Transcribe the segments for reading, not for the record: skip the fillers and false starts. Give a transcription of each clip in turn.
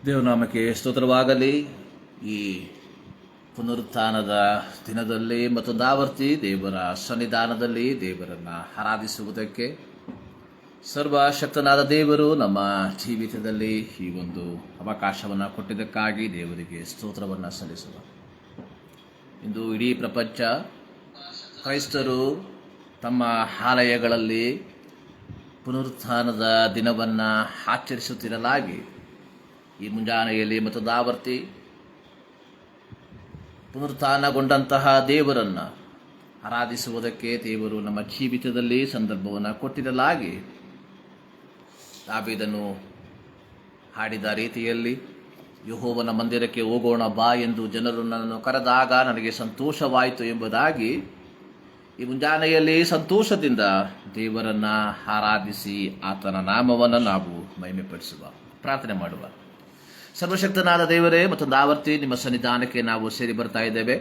ದೇವನಾಮಕ್ಕೆ ಸ್ತೋತ್ರವಾಗಲಿ. ಈ ಪುನರುತ್ಥಾನದ ದಿನದಲ್ಲಿ ಮತ್ತೊಂದಾವರ್ತಿ ದೇವರ ಸನ್ನಿಧಾನದಲ್ಲಿ ದೇವರನ್ನು ಆರಾಧಿಸುವುದಕ್ಕೆ ಸರ್ವಶಕ್ತನಾದ ದೇವರು ನಮ್ಮ ಜೀವಿತದಲ್ಲಿ ಈ ಒಂದು ಅವಕಾಶವನ್ನು ಕೊಟ್ಟಿದ್ದಕ್ಕಾಗಿ ದೇವರಿಗೆ ಸ್ತೋತ್ರವನ್ನು ಸಲ್ಲಿಸುವ. ಇಂದು ಇಡೀ ಪ್ರಪಂಚ ಕ್ರೈಸ್ತರು ತಮ್ಮ ಆಲಯಗಳಲ್ಲಿ ಪುನರುತ್ಥಾನದ ದಿನವನ್ನು ಆಚರಿಸುತ್ತಿರಲಾಗಿ ಈ ಮುಂಜಾನೆಯಲ್ಲಿ ಮತ್ತೊಂದಾವರ್ತಿ ಪುನರುತ್ಥಾನಗೊಂಡಂತಹ ದೇವರನ್ನು ಆರಾಧಿಸುವುದಕ್ಕೆ ದೇವರು ನಮ್ಮ ಜೀವಿತದಲ್ಲಿ ಸಂದರ್ಭವನ್ನು ಕೊಟ್ಟಿರಲಾಗಿ ದಾವೀದನು ಹಾಡಿದ ರೀತಿಯಲ್ಲಿ ಯೆಹೋವನ ಮಂದಿರಕ್ಕೆ ಹೋಗೋಣ ಬಾ ಎಂದು ಜನರು ನನ್ನನ್ನು ಕರೆದಾಗ ನನಗೆ ಸಂತೋಷವಾಯಿತು ಎಂಬುದಾಗಿ ಈ ಮುಂಜಾನೆಯಲ್ಲಿ ಸಂತೋಷದಿಂದ ದೇವರನ್ನು ಆರಾಧಿಸಿ ಆತನ ನಾಮವನ್ನು ನಾವು ಮಹಿಮೆಪಡಿಸುವ, ಪ್ರಾರ್ಥನೆ ಮಾಡುವ. ಸರ್ವಶಕ್ತನಾದ ದೇವರೇ, ಮತ್ತೊಂದು ಆವರ್ತಿ ನಿಮ್ಮ ಸನ್ನಿಧಾನಕ್ಕೆ ನಾವು ಸೇರಿ ಬರ್ತಾ ಇದ್ದೇವೆ.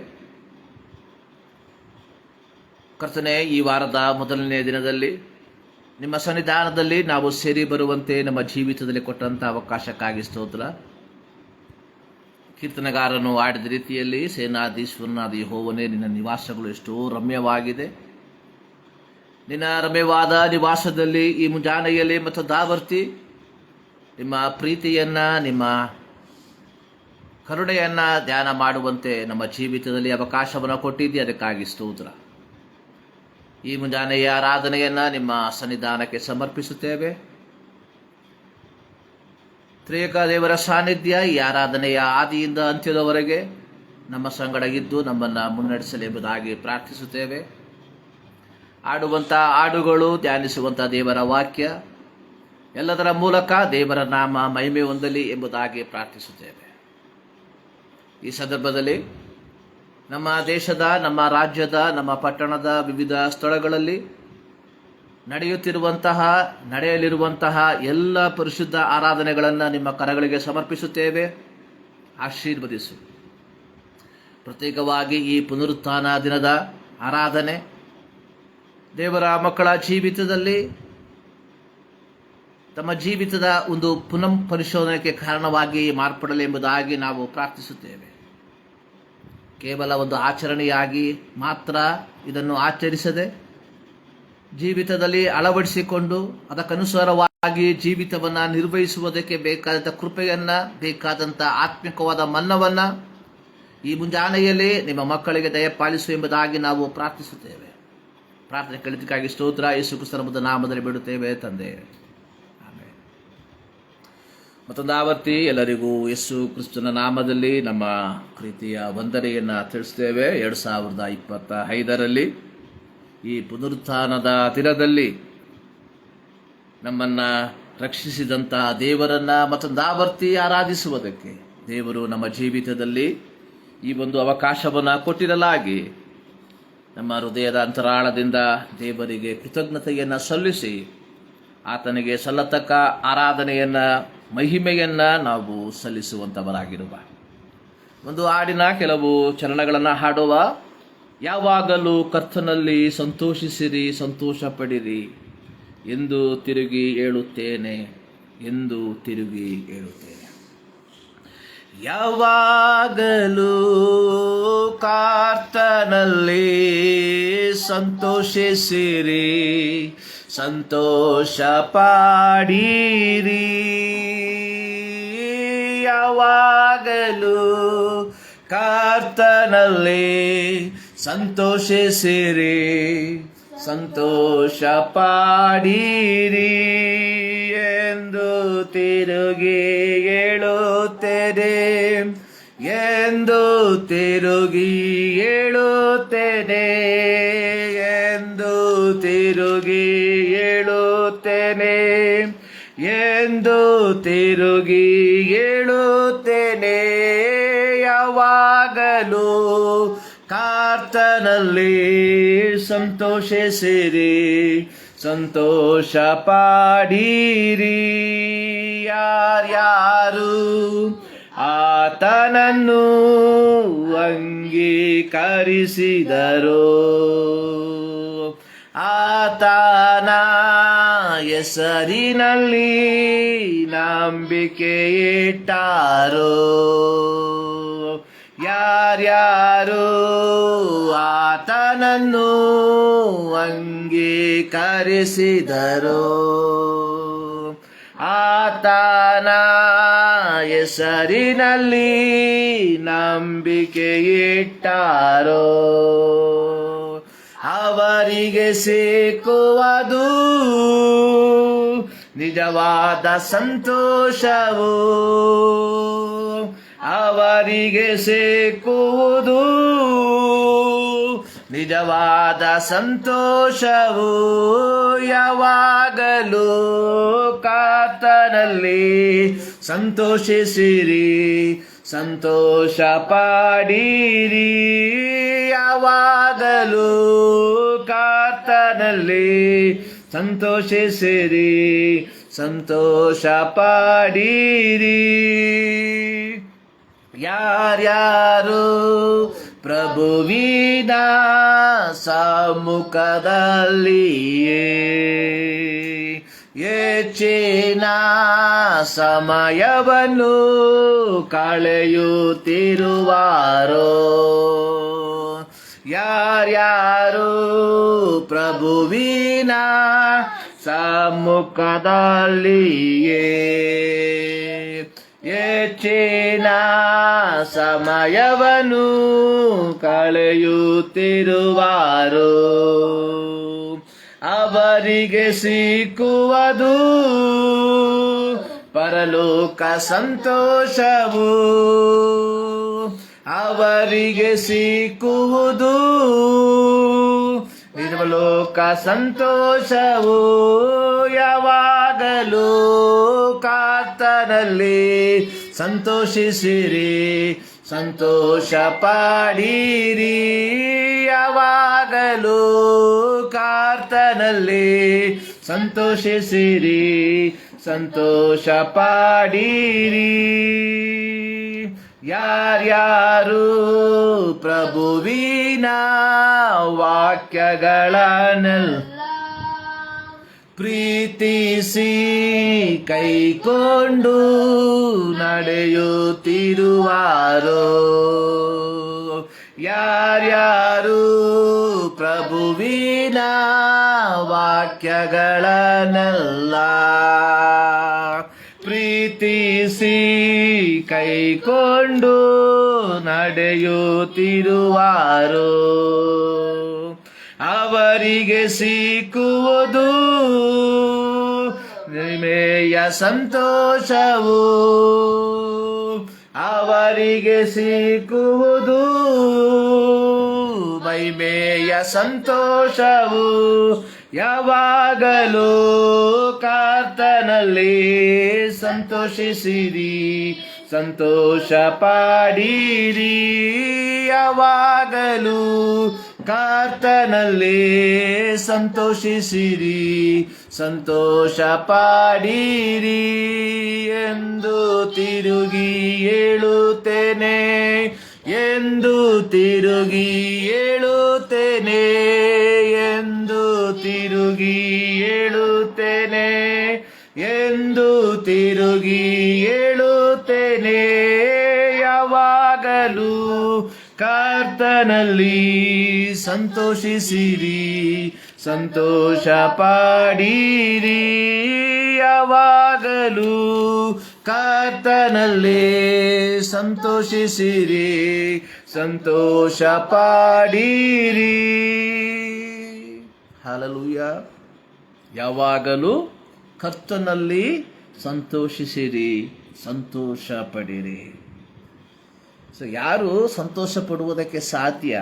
ಕರ್ತನೇ, ಈ ವಾರದ ಮೊದಲನೇ ದಿನದಲ್ಲಿ ನಿಮ್ಮ ಸನ್ನಿಧಾನದಲ್ಲಿ ನಾವು ಸೇರಿ ಬರುವಂತೆ ನಮ್ಮ ಜೀವಿತದಲ್ಲಿ ಕೊಟ್ಟಂಥ ಅವಕಾಶಕ್ಕಾಗಿ ಸ್ತೋತ್ರ. ಕೀರ್ತನೆಗಾರನು ಆಡಿದ ರೀತಿಯಲ್ಲಿ ಸೇನಾಧೀಶ್ವರನಾದ ಯೆಹೋವನೇ, ನಿನ್ನ ನಿವಾಸಗಳು ಎಷ್ಟೋ ರಮ್ಯವಾಗಿದೆ. ನಿನ್ನ ರಮ್ಯವಾದ ನಿವಾಸದಲ್ಲಿ ಈ ಮುಂಜಾನೆಯಲ್ಲಿ ಮತ್ತೊಂದಾವರ್ತಿ ನಿಮ್ಮ ಪ್ರೀತಿಯನ್ನು, ನಿಮ್ಮ ಕರುಣೆಯನ್ನು ಧ್ಯಾನ ಮಾಡುವಂತೆ ನಮ್ಮ ಜೀವಿತದಲ್ಲಿ ಅವಕಾಶವನ್ನು ಕೊಟ್ಟಿದ್ದೆ, ಅದಕ್ಕಾಗಿ ಸ್ತೋತ್ರ. ಈ ಮುಂಜಾನೆಯ ಆರಾಧನೆಯನ್ನು ನಿಮ್ಮ ಸನ್ನಿಧಾನಕ್ಕೆ ಸಮರ್ಪಿಸುತ್ತೇವೆ. ತ್ರಿಯೇಕ ದೇವರ ಸಾನ್ನಿಧ್ಯ ಈ ಆರಾಧನೆಯ ಆದಿಯಿಂದ ಅಂತ್ಯದವರೆಗೆ ನಮ್ಮ ಸಂಗಡ ಇದ್ದು ನಮ್ಮನ್ನು ಮುನ್ನಡೆಸಲೆಂಬುದಾಗಿ ಪ್ರಾರ್ಥಿಸುತ್ತೇವೆ. ಆಡುವಂಥ ಹಾಡುಗಳು, ಧ್ಯಾನಿಸುವಂಥ ದೇವರ ವಾಕ್ಯ ಎಲ್ಲದರ ಮೂಲಕ ದೇವರ ನಾಮ ಮಹಿಮೆ ಹೊಂದಲಿ ಎಂಬುದಾಗಿ ಪ್ರಾರ್ಥಿಸುತ್ತೇವೆ. ಈ ಸಂದರ್ಭದಲ್ಲಿ ನಮ್ಮ ದೇಶದ, ನಮ್ಮ ರಾಜ್ಯದ, ನಮ್ಮ ಪಟ್ಟಣದ ವಿವಿಧ ಸ್ಥಳಗಳಲ್ಲಿ ನಡೆಯಲಿರುವಂತಹ ಎಲ್ಲ ಪರಿಶುದ್ಧ ಆರಾಧನೆಗಳನ್ನು ನಿಮ್ಮ ಕರಗಳಿಗೆ ಸಮರ್ಪಿಸುತ್ತೇವೆ. ಆಶೀರ್ವದಿಸು. ಪ್ರತ್ಯೇಕವಾಗಿ ಈ ಪುನರುತ್ಥಾನ ದಿನದ ಆರಾಧನೆ ದೇವರ ಮಕ್ಕಳ ಜೀವಿತದಲ್ಲಿ ತಮ್ಮ ಜೀವಿತದ ಒಂದು ಪುನಃ ಪರಿಶೋಧನೆಗೆ ಕಾರಣವಾಗಿ ಮಾರ್ಪಡಲಿ ಎಂಬುದಾಗಿ ನಾವು ಪ್ರಾರ್ಥಿಸುತ್ತೇವೆ. ಕೇವಲ ಒಂದು ಆಚರಣೆಯಾಗಿ ಮಾತ್ರ ಇದನ್ನು ಆಚರಿಸದೆ ಜೀವಿತದಲ್ಲಿ ಅಳವಡಿಸಿಕೊಂಡು ಅದಕ್ಕನುಸಾರವಾಗಿ ಜೀವಿತವನ್ನು ನಿರ್ವಹಿಸುವುದಕ್ಕೆ ಬೇಕಾದಂಥ ಕೃಪೆಯನ್ನು, ಬೇಕಾದಂಥ ಆತ್ಮಿಕವಾದ ಮನ್ನವನ್ನು ಈ ಮುಂಜಾನೆಯಲ್ಲಿ ನಿಮ್ಮ ಮಕ್ಕಳಿಗೆ ದಯಪಾಲಿಸು ಎಂಬುದಾಗಿ ನಾವು ಪ್ರಾರ್ಥಿಸುತ್ತೇವೆ. ಪ್ರಾರ್ಥನೆ ಕೇಳಿದ್ದಕ್ಕಾಗಿ ಸ್ತೋತ್ರ. ಯೇಸು ಕ್ರಿಸ್ತನ ನಾಮದಲ್ಲಿ ಬಿಡುತ್ತೇವೆ ತಂದೆ, ಆಮೆನ್. ಮತ್ತೊಂದಾವರ್ತಿ ಎಲ್ಲರಿಗೂ ಯೇಸು ಕ್ರಿಸ್ತನ ನಾಮದಲ್ಲಿ ನಮ್ಮ ಪ್ರೀತಿಯ ವಂದನೆಯನ್ನು ತಿಳಿಸ್ತೇವೆ. 2025ರಲ್ಲಿ ಈ ಪುನರುತ್ಥಾನದ ದಿನದಲ್ಲಿ ನಮ್ಮನ್ನು ರಕ್ಷಿಸಿದಂತಹ ದೇವರನ್ನು ಮತ್ತೊಂದಾವರ್ತಿ ಆರಾಧಿಸುವುದಕ್ಕೆ ದೇವರು ನಮ್ಮ ಜೀವಿತದಲ್ಲಿ ಈ ಒಂದು ಅವಕಾಶವನ್ನು ಕೊಟ್ಟಿರಲಾಗಿ ನಮ್ಮ ಹೃದಯದ ಅಂತರಾಳದಿಂದ ದೇವರಿಗೆ ಕೃತಜ್ಞತೆಯನ್ನು ಸಲ್ಲಿಸಿ ಆತನಿಗೆ ಸಲ್ಲತಕ್ಕ ಆರಾಧನೆಯನ್ನು, ಮಹಿಮೆಯನ್ನು ನಾವು ಸಲ್ಲಿಸುವಂಥವರಾಗಿರುವ ಒಂದು ಹಾಡಿನ ಕೆಲವು ಚರಣಗಳನ್ನು ಹಾಡುವ. ಯಾವಾಗಲೂ ಕರ್ತನಲ್ಲಿ ಸಂತೋಷಿಸಿರಿ, ಸಂತೋಷ ಪಡಿರಿ ಎಂದು ತಿರುಗಿ ಹೇಳುತ್ತೇನೆ, ಎಂದು ತಿರುಗಿ ಹೇಳುತ್ತೇನೆ. ಯಾವಾಗಲೂ ಕರ್ತನಲ್ಲಿ ಸಂತೋಷಿಸಿರಿ, ಸಂತೋಷ ಪಡಿರಿ. ಯಾವಾಗಲೂ ಕರ್ತನಲ್ಲಿ ಸಂತೋಷಿಸಿರಿ, ಸಂತೋಷ ಪಡಿರಿ ಎಂದು ತಿರುಗಿ ಹೇಳುತ್ತೇನೆ, ಎಂದು ತಿರುಗಿ ಹೇಳುತ್ತೇನೆ, ಎಂದು ತಿರುಗಿ ಹೇಳುತ್ತೇನೆ, ಎಂದು ತಿರುಗಿ ಹೇಳುತ್ತೇನೆ. ಯಾವಾಗಲೂ ಕರ್ತನಲ್ಲಿ ಸಂತೋಷಿಸಿರಿ, ಸಂತೋಷ ಪಡಿರಿ. ಯಾರ್ಯಾರು ಆತನನ್ನು ಅಂಗೀಕರಿಸಿದರೋ ಆತನ ಹೆಸರಿನಲ್ಲಿ ನಂಬಿಕೆ ಇಟ್ಟಾರೋ, ಯಾರ್ಯಾರು ಆತನನ್ನು ಅಂಗೀಕರಿಸಿದರೋ, ಆತನ ಹೆಸರಿನಲ್ಲಿ ನಂಬಿಕೆ ಇಟ್ಟಾರೋ, ಅವರಿಗೆ ಸಿಕ್ಕುವುದು ನಿಜವಾದ ಸಂತೋಷವು, ಅವರಿಗೆ ಸಿಕ್ಕುವುದು ನಿಜವಾದ ಸಂತೋಷವು. ಯಾವಾಗಲೂ ಕರ್ತನಲ್ಲಿ ಸಂತೋಷಿಸಿರಿ, ಸಂತೋಷ ಪಡಿರಿ. ಯಾವಾಗಲೂ ಕರ್ತನಲ್ಲಿ ಸಂತೋಷಿಸಿರಿ, ಸಂತೋಷ ಪಡಿರಿ. ಯಾರ್ಯಾರು ಪ್ರಭುವಿನ ಸಮ್ಮುಖದಲ್ಲಿಯೇ ಹೆಚ್ಚಿನ ಸಮಯವನ್ನು ಕಳೆಯುತ್ತಿರುವಾರೋ, ಯಾರ್ಯಾರು ಪ್ರಭುವಿನ ಸಮ್ಮುಖದಲ್ಲಿಯೇ ಹೆಚ್ಚಿನ ಸಮಯವನ್ನು ಕಳೆಯುತ್ತಿರುವಾರೋ, ಅವರಿಗೆ ಸಿಕ್ಕುವುದು ಪರಲೋಕ ಸಂತೋಷವು, ಅವರಿಗೆ ಸಿಕ್ಕುವುದು ನಿರ್ಮಲೋಕ ಸಂತೋಷವು. ಯಾವಾಗಲೂ ಕರ್ತನಲ್ಲಿ ಸಂತೋಷಿಸಿರಿ, ಸಂತೋಷ ಪಡಿರಿ. ಯಾವಾಗಲೂ ಕರ್ತನಲ್ಲಿ ಸಂತೋಷಿಸಿರಿ, ಸಂತೋಷ ಪಡಿರಿ. ಯಾರ್ಯಾರು ಪ್ರಭುವಿನ ವಾಕ್ಯಗಳನ್ನೆಲ್ಲ ಪ್ರೀತಿಸಿ ಕೈಕೊಂಡು ನಡೆಯುತ್ತಿರುವಾರೋ, ಯಾರ್ಯಾರು ಪ್ರಭುವಿನ ವಾಕ್ಯಗಳನ್ನೆಲ್ಲ ಪ್ರೀತಿಸಿ ಕೈಕೊಂಡು ನಡೆಯುತ್ತಿರುವಾರೋ, ಅವರಿಗೆ ಸಿಕ್ಕುವುದು ನಿಮೆಯ ಸಂತೋಷವು, ಅವರಿಗೆ ಸಿಕ್ಕುವುದು ಮಹಿಮೆಯ ಸಂತೋಷವು. ಯಾವಾಗಲೂ ಕರ್ತನಲ್ಲಿ ಸಂತೋಷಿಸಿರಿ, ಸಂತೋಷ ಪಡಿರಿ. ಯಾವಾಗಲೂ ಕರ್ತನಲ್ಲಿ ಸಂತೋಷಿಸಿರಿ, ಸಂತೋಷ ಪಡಿರಿ ಎಂದು ತಿರುಗಿ ಹೇಳುತ್ತೇನೆ, ಎಂದು ತಿರುಗಿ ಹೇಳುತ್ತೇನೆ, ಎಂದು ತಿರುಗಿ ಹೇಳುತ್ತೇನೆ, ಎಂದು ತಿರುಗಿ ಹೇಳುತ್ತೇನೆ. ಯಾವಾಗಲೂ ಕರ್ತನಲ್ಲಿ ಸಂತೋಷಿಸಿರಿ, ಸಂತೋಷ ಪಡಿರಿ. ಯಾವಾಗಲೂ ಕರ್ತನಲ್ಲಿ ಸಂತೋಷಿಸಿರಿ, ಸಂತೋಷ ಪಡಿರಿ. ಹಲ್ಲೆಲೂಯಾ. ಯಾವಾಗಲೂ ಕರ್ತನಲ್ಲಿ ಸಂತೋಷಿಸಿರಿ, ಸಂತೋಷ ಪಡಿರಿ. ಯಾರು ಸಂತೋಷ ಪಡುವುದಕ್ಕೆ ಸಾಧ್ಯ?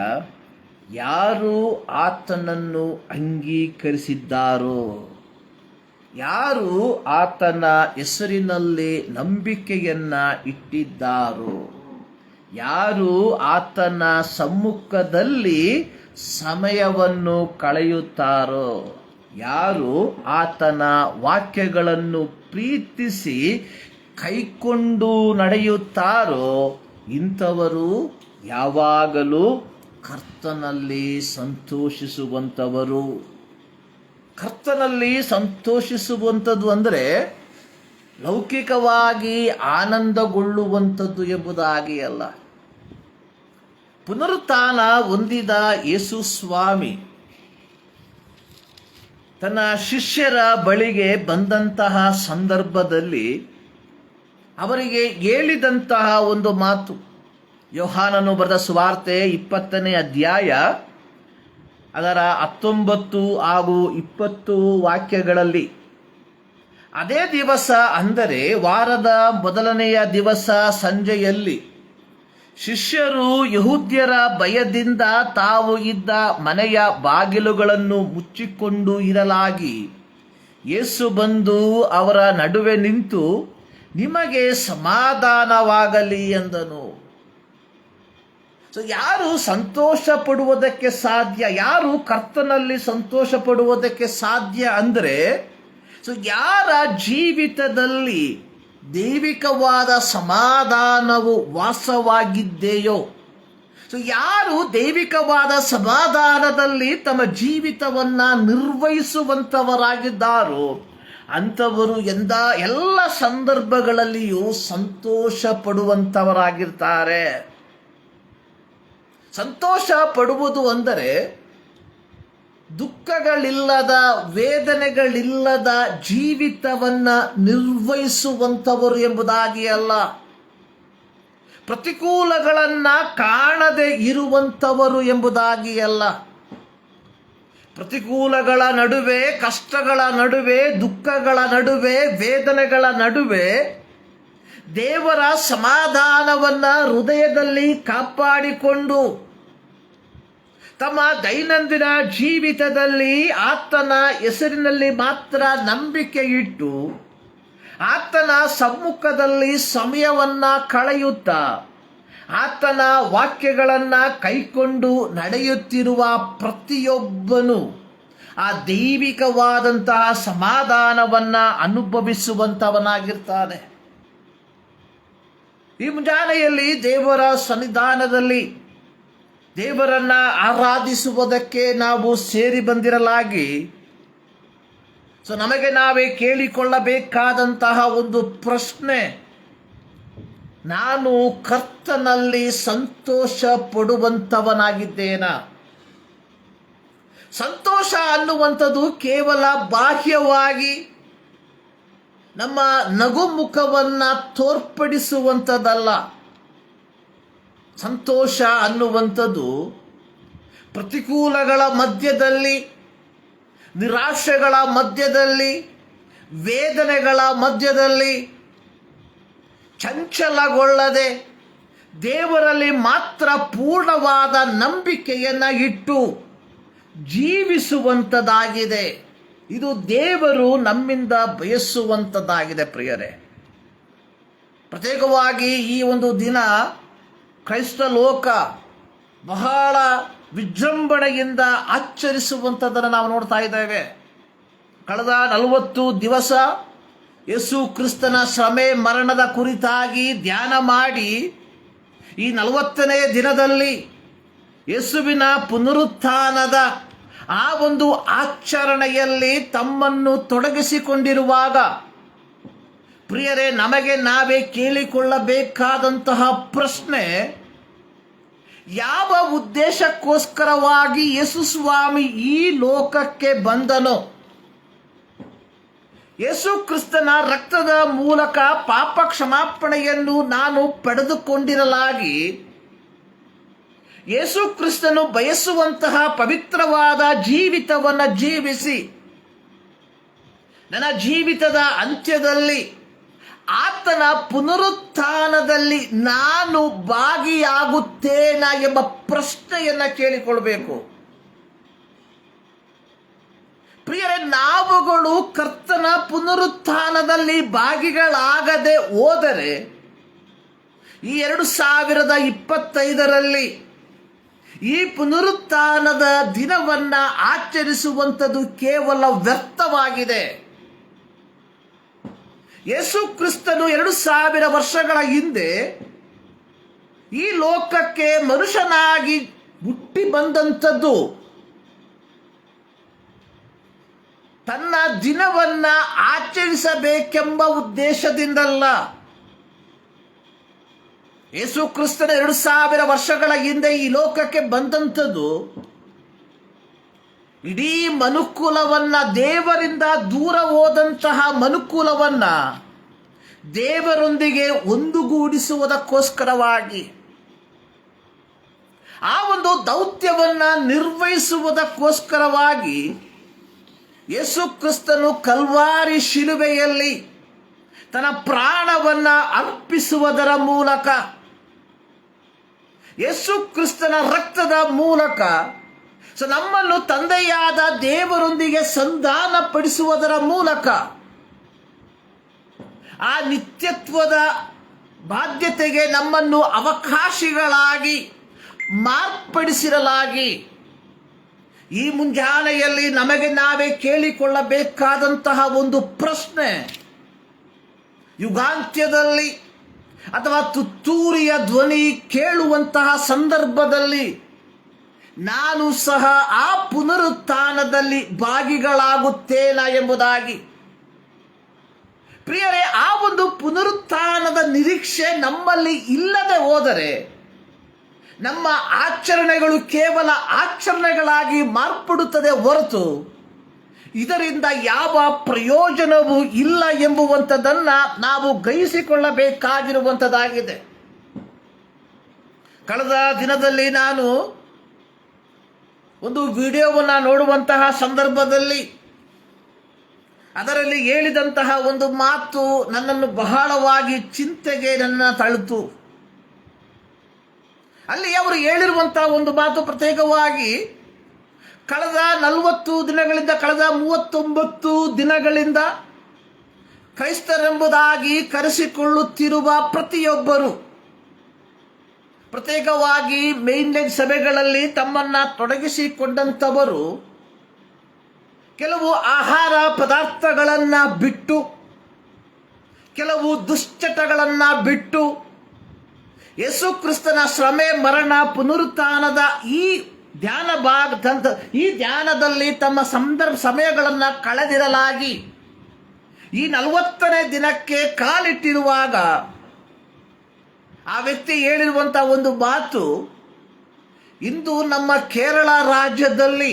ಯಾರು ಆತನನ್ನು ಅಂಗೀಕರಿಸಿದ್ದಾರೋ, ಯಾರು ಆತನ ಹೆಸರಿನಲ್ಲಿ ನಂಬಿಕೆಯನ್ನ ಇಟ್ಟಿದ್ದಾರೋ, ಯಾರು ಆತನ ಸಮ್ಮುಖದಲ್ಲಿ ಸಮಯವನ್ನು ಕಳೆಯುತ್ತಾರೋ, ಯಾರು ಆತನ ವಾಕ್ಯಗಳನ್ನು ಪ್ರೀತಿಸಿ ಕೈಕೊಂಡು ನಡೆಯುತ್ತಾರೋ, ಇಂಥವರು ಯಾವಾಗಲೂ ಕರ್ತನಲ್ಲಿ ಸಂತೋಷಿಸುವಂಥವರು. ಕರ್ತನಲ್ಲಿ ಸಂತೋಷಿಸುವಂಥದ್ದು ಅಂದರೆ ಲೌಕಿಕವಾಗಿ ಆನಂದಗೊಳ್ಳುವಂಥದ್ದು ಎಂಬುದಾಗಿ ಅಲ್ಲ. ಪುನರುತ್ಥಾನ ಹೊಂದಿದ ಯೇಸು ಸ್ವಾಮಿ ತನ್ನ ಶಿಷ್ಯರ ಬಳಿಗೆ ಬಂದಂತಹ ಸಂದರ್ಭದಲ್ಲಿ ಅವರಿಗೆ ಹೇಳಿದಂತಹ ಒಂದು ಮಾತು, ಯೋಹಾನನು ಬರೆದ ಸುವಾರ್ತೆ 20ನೇ ಅಧ್ಯಾಯ ಅದರ 19 ಹಾಗೂ 20 ವಾಕ್ಯಗಳಲ್ಲಿ, ಅದೇ ದಿವಸ ಅಂದರೆ ವಾರದ ಮೊದಲನೆಯ ದಿವಸ ಸಂಜೆಯಲ್ಲಿ ಶಿಷ್ಯರು ಯಹೂದ್ಯರ ಭಯದಿಂದ ತಾವು ಇದ್ದ ಮನೆಯ ಬಾಗಿಲುಗಳನ್ನು ಮುಚ್ಚಿಕೊಂಡು ಇರಲಾಗಿ ಯೇಸು ಬಂದು ಅವರ ನಡುವೆ ನಿಂತು, ನಿಮಗೆ ಸಮಾಧಾನವಾಗಲಿ ಎಂದನು. ಯಾರು ಸಂತೋಷ ಪಡುವುದಕ್ಕೆ ಸಾಧ್ಯ, ಯಾರು ಕರ್ತನಲ್ಲಿ ಸಂತೋಷ ಪಡುವುದಕ್ಕೆ ಸಾಧ್ಯ ಅಂದರೆ ಯಾರ ಜೀವಿತದಲ್ಲಿ ದೈವಿಕವಾದ ಸಮಾಧಾನವು ವಾಸವಾಗಿದೆಯೋ, ಯಾರು ದೈವಿಕವಾದ ಸಮಾಧಾನದಲ್ಲಿ ತಮ್ಮ ಜೀವಿತವನ್ನ ನಿರ್ವಹಿಸುವಂಥವರಾಗಿದ್ದಾರೋ ಅಂಥವರು ಎಲ್ಲ ಸಂದರ್ಭಗಳಲ್ಲಿಯೂ ಸಂತೋಷ ಪಡುವಂಥವರಾಗಿರ್ತಾರೆ. ಸಂತೋಷ ಪಡುವುದು ಅಂದರೆ ದುಃಖಗಳಿಲ್ಲದ, ವೇದನೆಗಳಿಲ್ಲದ ಜೀವಿತವನ್ನ ನಿರ್ವಹಿಸುವಂಥವರು ಎಂಬುದಾಗಿ ಅಲ್ಲ. ಪ್ರತಿಕೂಲಗಳನ್ನ ಕಾಣದೆ ಇರುವಂಥವರು ಎಂಬುದಾಗಿ ಅಲ್ಲ. ಪ್ರತಿಕೂಲಗಳ ನಡುವೆ, ಕಷ್ಟಗಳ ನಡುವೆ, ದುಃಖಗಳ ನಡುವೆ, ವೇದನೆಗಳ ನಡುವೆ ದೇವರ ಸಮಾಧಾನವನ್ನ ಹೃದಯದಲ್ಲಿ ಕಾಪಾಡಿಕೊಂಡು ತಮ್ಮ ದೈನಂದಿನ ಜೀವಿತದಲ್ಲಿ ಆತನ ಹೆಸರಿನಲ್ಲಿ ಮಾತ್ರ ನಂಬಿಕೆ ಇಟ್ಟು ಆತನ ಸಮ್ಮುಖದಲ್ಲಿ ಸಮಯವನ್ನ ಕಳೆಯುತ್ತಾ ಆತನ ವಾಕ್ಯಗಳನ್ನ ಕೈಕೊಂಡು ನಡೆಯುತ್ತಿರುವ ಪ್ರತಿಯೊಬ್ಬನು ಆ ದೈವಿಕವಾದಂತಹ ಸಮಾಧಾನವನ್ನ ಅನುಭವಿಸುವಂತವನಾಗಿರ್ತಾನೆ. ಈ ಮುಂಜಾನೆಯಲ್ಲಿ ದೇವರ ಸನ್ನಿಧಾನದಲ್ಲಿ ದೇವರನ್ನ ಆರಾಧಿಸುವುದಕ್ಕೆ ನಾವು ಸೇರಿ ಬಂದಿರಲಾಗಿ ನಮಗೆ ನಾವೇ ಕೇಳಿಕೊಳ್ಳಬೇಕಾದಂತಹ ಒಂದು ಪ್ರಶ್ನೆ, ನಾನು ಕರ್ತನಲ್ಲಿ ಸಂತೋಷ ಪಡುವಂತವನಾಗಿದ್ದೇನಾ? ಸಂತೋಷ ಅನ್ನುವಂಥದ್ದು ಕೇವಲ ಬಾಹ್ಯವಾಗಿ ನಮ್ಮ ನಗುಮುಖವನ್ನ ತೋರ್ಪಡಿಸುವಂಥದ್ದಲ್ಲ. ಸಂತೋಷ ಅನ್ನುವಂಥದ್ದು ಪ್ರತಿಕೂಲಗಳ ಮಧ್ಯದಲ್ಲಿ, ನಿರಾಶೆಗಳ ಮಧ್ಯದಲ್ಲಿ, ವೇದನೆಗಳ ಮಧ್ಯದಲ್ಲಿ ಚಂಚಲಗೊಳ್ಳದೆ ದೇವರಲ್ಲಿ ಮಾತ್ರ ಪೂರ್ಣವಾದ ನಂಬಿಕೆಯನ್ನು ಇಟ್ಟು ಜೀವಿಸುವಂಥದ್ದಾಗಿದೆ. ಇದು ದೇವರು ನಮ್ಮಿಂದ ಬಯಸುವಂಥದ್ದಾಗಿದೆ. ಪ್ರಿಯರೇ, ಪ್ರತ್ಯೇಕವಾಗಿ ಈ ಒಂದು ದಿನ ಕ್ರೈಸ್ತ ಲೋಕ ಬಹಳ ವಿಜೃಂಭಣೆಯಿಂದ ಆಚರಿಸುವಂಥದ್ದನ್ನು ನಾವು ನೋಡ್ತಾ ಇದ್ದೇವೆ. ಕಳೆದ 40 ದಿವಸ ಯೇಸು ಕ್ರಿಸ್ತನ ಶ್ರಮೆ ಮರಣದ ಕುರಿತಾಗಿ ಧ್ಯಾನ ಮಾಡಿ ಈ 40ನೇ ದಿನದಲ್ಲಿ ಯೇಸುವಿನ ಪುನರುತ್ಥಾನದ ಆ ಒಂದು ಆಚರಣೆಯಲ್ಲಿ ತಮ್ಮನ್ನು ತೊಡಗಿಸಿಕೊಂಡಿರುವಾಗ, ಪ್ರಿಯರೇ, ನಮಗೆ ನಾವೇ ಕೇಳಿಕೊಳ್ಳಬೇಕಾದಂತಹ ಪ್ರಶ್ನೆ, ಯಾವ ಉದ್ದೇಶಕ್ಕೋಸ್ಕರವಾಗಿ ಯೇಸು ಸ್ವಾಮಿ ಈ ಲೋಕಕ್ಕೆ ಬಂದನೋ, ಯೇಸು ಕ್ರಿಸ್ತನ ರಕ್ತದ ಮೂಲಕ ಪಾಪ ಕ್ಷಮಾಪಣೆಯನ್ನು ನಾನು ಪಡೆದುಕೊಂಡಿರಲಾಗಿ ಯೇಸು ಕ್ರಿಸ್ತನು ಬಯಸುವಂತಹ ಪವಿತ್ರವಾದ ಜೀವಿತವನ್ನು ಜೀವಿಸಿ ನನ್ನ ಜೀವಿತದ ಅಂತ್ಯದಲ್ಲಿ ಆತನ ಪುನರುತ್ಥಾನದಲ್ಲಿ ನಾನು ಭಾಗಿಯಾಗುತ್ತೇನಾ ಎಂಬ ಪ್ರಶ್ನೆಯನ್ನು ಕೇಳಿಕೊಳ್ಬೇಕು. ಪ್ರಿಯರೇ, ನಾವುಗಳು ಕರ್ತನ ಪುನರುತ್ಥಾನದಲ್ಲಿ ಭಾಗಿಗಳಾಗದೆ ಹೋದರೆ ಈ 2025ರಲ್ಲಿ ಈ ಪುನರುತ್ಥಾನದ ದಿನವನ್ನ ಆಚರಿಸುವಂಥದ್ದು ಕೇವಲ ವ್ಯರ್ಥವಾಗಿದೆ. ಯೇಸು ಕ್ರಿಸ್ತನು 2000 ವರ್ಷಗಳ ಹಿಂದೆ ಈ ಲೋಕಕ್ಕೆ ಮನುಷ್ಯನಾಗಿ ಹುಟ್ಟಿ ಬಂದಂಥದ್ದು ತನ್ನ ದಿನವನ್ನ ಆಚರಿಸಬೇಕೆಂಬ ಉದ್ದೇಶದಿಂದಲ್ಲ. ಯೇಸು ಕ್ರಿಸ್ತನ 2000 ವರ್ಷಗಳ ಹಿಂದೆ ಈ ಲೋಕಕ್ಕೆ ಬಂದಂಥದ್ದು ಇಡೀ ಮನುಕುಲವನ್ನ, ದೇವರಿಂದ ದೂರ ಹೋದಂತಹ ಮನುಕುಲವನ್ನ ದೇವರೊಂದಿಗೆ ಒಂದುಗೂಡಿಸುವುದಕ್ಕೋಸ್ಕರವಾಗಿ, ಆ ಒಂದು ದೌತ್ಯವನ್ನ ನಿರ್ವಹಿಸುವುದಕ್ಕೋಸ್ಕರವಾಗಿ ಯೇಸು ಕ್ರಿಸ್ತನು ಕಲ್ವಾರಿ ಶಿಲುಬೆಯಲ್ಲಿ ತನ್ನ ಪ್ರಾಣವನ್ನ ಅರ್ಪಿಸುವುದರ ಮೂಲಕ, ಯೇಸು ಕ್ರಿಸ್ತನ ರಕ್ತದ ಮೂಲಕ ನಮ್ಮನ್ನು ತಂದೆಯಾದ ದೇವರೊಂದಿಗೆ ಸಂಧಾನ ಪಡಿಸುವುದರ ಮೂಲಕ ಆ ನಿತ್ಯತ್ವದ ಬಾಧ್ಯತೆಗೆ ನಮ್ಮನ್ನು ಅವಕಾಶಿಗಳಾಗಿ ಮಾರ್ಪಡಿಸಿರಲಾಗಿ, ಈ ಮುಂಜಾನೆಯಲ್ಲಿ ನಮಗೆ ನಾವೇ ಕೇಳಿಕೊಳ್ಳಬೇಕಾದಂತಹ ಒಂದು ಪ್ರಶ್ನೆ, ಯುಗಾಂತ್ಯದಲ್ಲಿ ಅಥವಾ ತುತ್ತೂರಿಯ ಧ್ವನಿ ಕೇಳುವಂತಹ ಸಂದರ್ಭದಲ್ಲಿ ನಾನು ಸಹ ಆ ಪುನರುತ್ಥಾನದಲ್ಲಿ ಭಾಗಿಗಳಾಗುತ್ತೇನ ಎಂಬುದಾಗಿ. ಪ್ರಿಯರೇ, ಆ ಒಂದು ಪುನರುತ್ಥಾನದ ನಿರೀಕ್ಷೆ ನಮ್ಮಲ್ಲಿ ಇಲ್ಲದೆ ಹೋದರೆ ನಮ್ಮ ಆಚರಣೆಗಳು ಕೇವಲ ಆಚರಣೆಗಳಾಗಿ ಮಾರ್ಪಡುತ್ತದೆ ಹೊರತು ಇದರಿಂದ ಯಾವ ಪ್ರಯೋಜನವೂ ಇಲ್ಲ ಎಂಬುವಂಥದ್ದನ್ನ ನಾವು ಗ್ರಹಿಸಿಕೊಳ್ಳಬೇಕಾಗಿರುವಂಥದ್ದಾಗಿದೆ. ಕಳೆದ ದಿನದಲ್ಲಿ ನಾನು ಒಂದು ವಿಡಿಯೋವನ್ನು ನೋಡುವಂತಹ ಸಂದರ್ಭದಲ್ಲಿ ಅದರಲ್ಲಿ ಹೇಳಿದಂತಹ ಒಂದು ಮಾತು ನನ್ನನ್ನು ಬಹಳವಾಗಿ ಚಿಂತೆಗೆ ನನ್ನ ತಳ್ಳಿತು. ಅಲ್ಲಿ ಅವರು ಹೇಳಿರುವಂತಹ ಒಂದು ಮಾತು ಪ್ರತ್ಯೇಕವಾಗಿ ಕಳೆದ 40 ದಿನಗಳಿಂದ, ಕಳೆದ 39 ದಿನಗಳಿಂದ ಕ್ರೈಸ್ತರೆಂಬುದಾಗಿ ಕರೆಸಿಕೊಳ್ಳುತ್ತಿರುವ ಪ್ರತಿಯೊಬ್ಬರು ಪ್ರತ್ಯೇಕವಾಗಿ ಮೇನ್ಲೈನ್ ಸಭೆಗಳಲ್ಲಿ ತಮ್ಮನ್ನ ತೊಡಗಿಸಿಕೊಂಡಂಥವರು ಕೆಲವು ಆಹಾರ ಪದಾರ್ಥಗಳನ್ನು ಬಿಟ್ಟು, ಕೆಲವು ದುಶ್ಚಟಗಳನ್ನು ಬಿಟ್ಟು, ಯೇಸು ಕ್ರಿಸ್ತನ ಶ್ರಮೆ, ಮರಣ, ಪುನರುತ್ಥಾನದ ಈ ಧ್ಯಾನದಲ್ಲಿ ತಮ್ಮ ಸಮಯಗಳನ್ನು ಕಳೆದಿರಲಾಗಿ ಈ 40ನೇ ದಿನಕ್ಕೆ ಕಾಲಿಟ್ಟಿರುವಾಗ ಆ ವ್ಯಕ್ತಿ ಹೇಳಿರುವಂತಹ ಒಂದು ಮಾತು, ಇಂದು ನಮ್ಮ ಕೇರಳ ರಾಜ್ಯದಲ್ಲಿ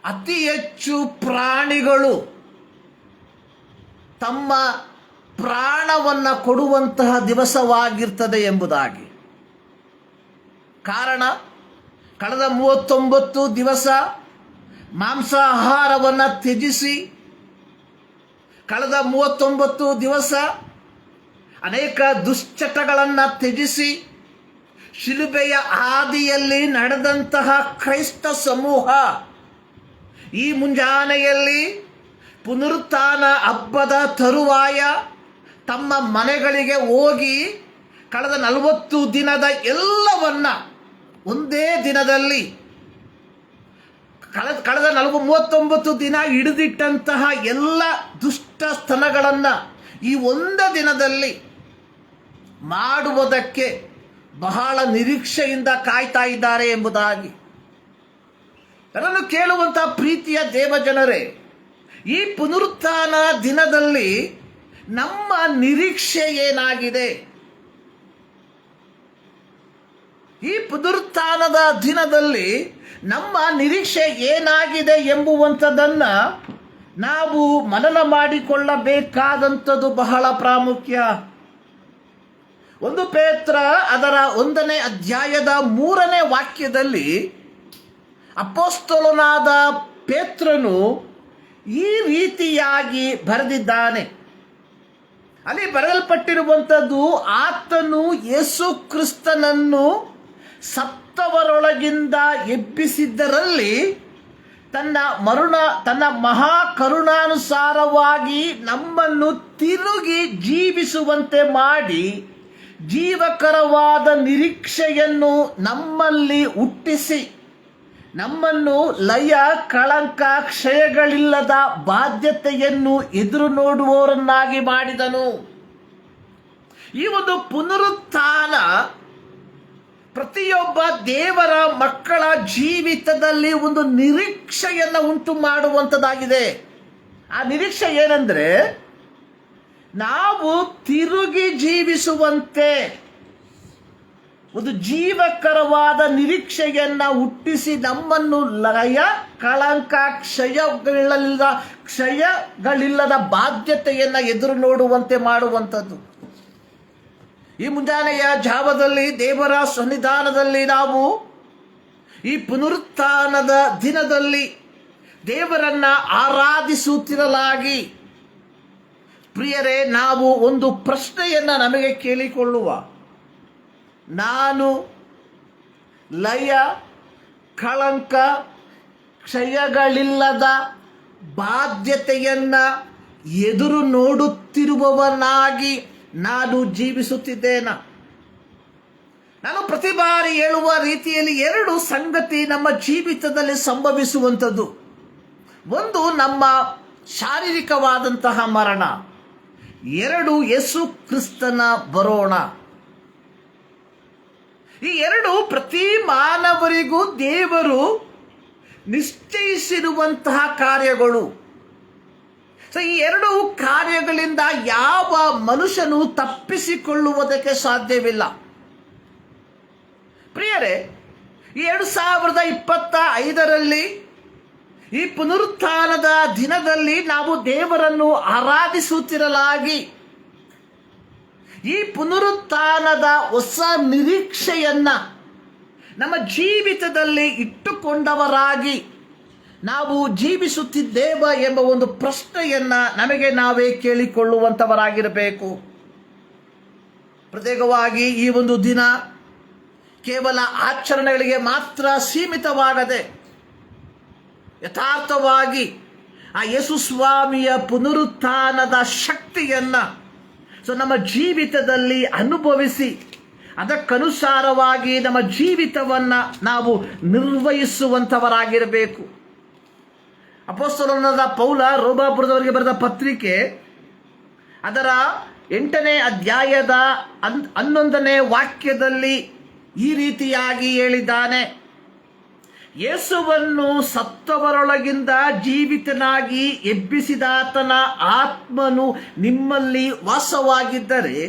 ಅತಿ ಹೆಚ್ಚು ಪ್ರಾಣಿಗಳು ತಮ್ಮ ಪ್ರಾಣವನ್ನು ಕೊಡುವಂತಹ ದಿವಸವಾಗಿರ್ತದೆ ಎಂಬುದಾಗಿ. ಕಾರಣ, ಕಳೆದ 39 ದಿವಸ ಮಾಂಸಾಹಾರವನ್ನು ತ್ಯಜಿಸಿ, ಕಳೆದ 39 ದಿವಸ ಅನೇಕ ದುಶ್ಚಟಗಳನ್ನು ತ್ಯಜಿಸಿ ಶಿಲುಬೆಯ ಹಾದಿಯಲ್ಲಿ ನಡೆದಂತಹ ಕ್ರೈಸ್ತ ಸಮೂಹ ಈ ಮುಂಜಾನೆಯಲ್ಲಿ ಪುನರುತ್ಥಾನ ಹಬ್ಬದ ತರುವಾಯ ತಮ್ಮ ಮನೆಗಳಿಗೆ ಹೋಗಿ ಕಳೆದ 40 ದಿನದ ಎಲ್ಲವನ್ನ ಒಂದೇ ದಿನದಲ್ಲಿ, ಕಳೆದ 39 ದಿನ ಹಿಡಿದಿಟ್ಟಂತಹ ಎಲ್ಲ ದುಷ್ಟ ಸ್ತನಗಳನ್ನು ಈ ಒಂದೇ ದಿನದಲ್ಲಿ ಮಾಡುವುದಕ್ಕೆ ಬಹಳ ನಿರೀಕ್ಷೆಯಿಂದ ಕಾಯ್ತಾ ಇದ್ದಾರೆ ಎಂಬುದಾಗಿ. ನನ್ನನ್ನು ಕೇಳುವಂತಹ ಪ್ರೀತಿಯ ದೇವಜನರೇ, ಈ ಪುನರುತ್ಥಾನ ದಿನದಲ್ಲಿ ನಮ್ಮ ನಿರೀಕ್ಷೆ ಏನಾಗಿದೆ? ಈ ಪುನರುತ್ಥಾನದ ದಿನದಲ್ಲಿ ನಮ್ಮ ನಿರೀಕ್ಷೆ ಏನಾಗಿದೆ ಎಂಬುವಂಥದ್ದನ್ನ ನಾವು ಮನನ ಮಾಡಿಕೊಳ್ಳಬೇಕಾದಂಥದ್ದು ಬಹಳ ಪ್ರಾಮುಖ್ಯ. 1 ಪೇತ್ರ ಅದರ 1ನೇ ಅಧ್ಯಾಯದ 3ನೇ ವಾಕ್ಯದಲ್ಲಿ ಅಪೊಸ್ತಲನಾದ ಪೇತ್ರನು ಈ ರೀತಿಯಾಗಿ ಬರೆದಿದ್ದಾನೆ. ಅಲ್ಲಿ ಬರೆಯಲ್ಪಟ್ಟಿರುವಂಥದ್ದು, ಆತನು ಯೇಸು ಕ್ರಿಸ್ತನನ್ನು ಸತ್ತವರೊಳಗಿಂದ ಎಬ್ಬಿಸಿದ್ದರಲ್ಲಿ ತನ್ನ ಮಹಾಕರುಣಾನುಸಾರವಾಗಿ ನಮ್ಮನ್ನು ತಿರುಗಿ ಜೀವಿಸುವಂತೆ ಮಾಡಿ ಜೀವಕರವಾದ ನಿರೀಕ್ಷೆಯನ್ನು ನಮ್ಮಲ್ಲಿ ಹುಟ್ಟಿಸಿ ನಮ್ಮನ್ನು ಲಯ, ಕಳಂಕ, ಕ್ಷಯಗಳಿಲ್ಲದ ಬಾಧ್ಯತೆಯನ್ನು ಎದುರು ನೋಡುವವರನ್ನಾಗಿ ಮಾಡಿದನು. ಈ ಒಂದು ಪುನರುತ್ಥಾನ ಪ್ರತಿಯೊಬ್ಬ ದೇವರ ಮಕ್ಕಳ ಜೀವಿತದಲ್ಲಿ ಒಂದು ನಿರೀಕ್ಷೆಯನ್ನು ಉಂಟು ಮಾಡುವಂಥದ್ದಾಗಿದೆ. ಆ ನಿರೀಕ್ಷೆ ಏನಂದ್ರೆ, ನಾವು ತಿರುಗಿ ಜೀವಿಸುವಂತೆ ಒಂದು ಜೀವಕರವಾದ ನಿರೀಕ್ಷೆಯನ್ನ ಹುಟ್ಟಿಸಿ ನಮ್ಮನ್ನು ಲಯ ಕಳಂಕ ಕ್ಷಯಗಳಿಲ್ಲದ ಬಾಧ್ಯತೆಯನ್ನ ಎದುರು ನೋಡುವಂತೆ ಮಾಡುವಂಥದ್ದು. ಈ ಮುಂಜಾನೆಯ ಜಾವದಲ್ಲಿ ದೇವರ ಸನ್ನಿಧಾನದಲ್ಲಿ ನಾವು ಈ ಪುನರುತ್ಥಾನದ ದಿನದಲ್ಲಿ ದೇವರನ್ನ ಆರಾಧಿಸುತ್ತಿರಲಾಗಿ, ಪ್ರಿಯರೇ, ನಾವು ಒಂದು ಪ್ರಶ್ನೆಯನ್ನ ನಮಗೆ ಕೇಳಿಕೊಳ್ಳುವ, ನಾನು ಲಯ ಕಳಂಕ ಕ್ಷಯಗಳಿಲ್ಲದ ಬಾಧ್ಯತೆಯನ್ನ ಎದುರು ನೋಡುತ್ತಿರುವವನಾಗಿ ನಾನು ಜೀವಿಸುತ್ತಿದ್ದೇನ? ನಾನು ಪ್ರತಿ ಬಾರಿ ಹೇಳುವ ರೀತಿಯಲ್ಲಿ ಎರಡು ಸಂಗತಿ ನಮ್ಮ ಜೀವಿತದಲ್ಲಿ ಸಂಭವಿಸುವಂಥದ್ದು. ಒಂದು, ನಮ್ಮ ಶಾರೀರಿಕವಾದಂತಹ ಮರಣ. ಎರಡು, ಯೇಸು ಕ್ರಿಸ್ತನ ಬರೋಣ. ಈ ಎರಡು ಪ್ರತಿ ಮಾನವರಿಗೂ ದೇವರು ನಿಶ್ಚಯಿಸಿರುವಂತಹ ಕಾರ್ಯಗಳು. ಈ ಎರಡು ಕಾರ್ಯಗಳಿಂದ ಯಾವ ಮನುಷ್ಯನು ತಪ್ಪಿಸಿಕೊಳ್ಳುವುದಕ್ಕೆ ಸಾಧ್ಯವಿಲ್ಲ. ಪ್ರಿಯರೇ, ಈ 2025ರಲ್ಲಿ ಈ ಪುನರುತ್ಥಾನದ ದಿನದಲ್ಲಿ ನಾವು ದೇವರನ್ನು ಆರಾಧಿಸುತ್ತಿರಲಾಗಿ, ಈ ಪುನರುತ್ಥಾನದ ಹೊಸ ನಿರೀಕ್ಷೆಯನ್ನ ನಮ್ಮ ಜೀವಿತದಲ್ಲಿ ಇಟ್ಟುಕೊಂಡವರಾಗಿ ನಾವು ಜೀವಿಸುತ್ತಿದ್ದೇವ ಎಂಬ ಒಂದು ಪ್ರಶ್ನೆಯನ್ನ ನಮಗೆ ನಾವೇ ಕೇಳಿಕೊಳ್ಳುವಂತವರಾಗಿರಬೇಕು. ಪ್ರತ್ಯೇಕವಾಗಿ ಈ ಒಂದು ದಿನ ಕೇವಲ ಆಚರಣೆಗಳಿಗೆ ಮಾತ್ರ ಸೀಮಿತವಾಗದೆ, ಯಥಾರ್ಥವಾಗಿ ಆ ಯೇಸು ಸ್ವಾಮಿಯ ಪುನರುತ್ಥಾನದ ಶಕ್ತಿಯನ್ನ ನಮ್ಮ ಜೀವಿತದಲ್ಲಿ ಅನುಭವಿಸಿ ಅದಕ್ಕನುಸಾರವಾಗಿ ನಮ್ಮ ಜೀವಿತವನ್ನ ನಾವು ನಿರ್ವಹಿಸುವಂತವರಾಗಿರಬೇಕು. ಅಪೊಸ್ತಲನಾದ ಪೌಲ ರೋಮಾಪುರದವರಿಗೆ ಬರೆದ ಪತ್ರಿಕೆ ಅದರ 8ನೇ ಅಧ್ಯಾಯದ 11ನೇ ವಾಕ್ಯದಲ್ಲಿ ಈ ರೀತಿಯಾಗಿ ಹೇಳಿದ್ದಾನೆ, ಯೇಸುವನ್ನು ಸತ್ತವರೊಳಗಿಂದ ಜೀವಿತನಾಗಿ ಎಬ್ಬಿಸಿದಾತನ ಆತ್ಮನು ನಿಮ್ಮಲ್ಲಿ ವಾಸವಾಗಿದ್ದರೆ,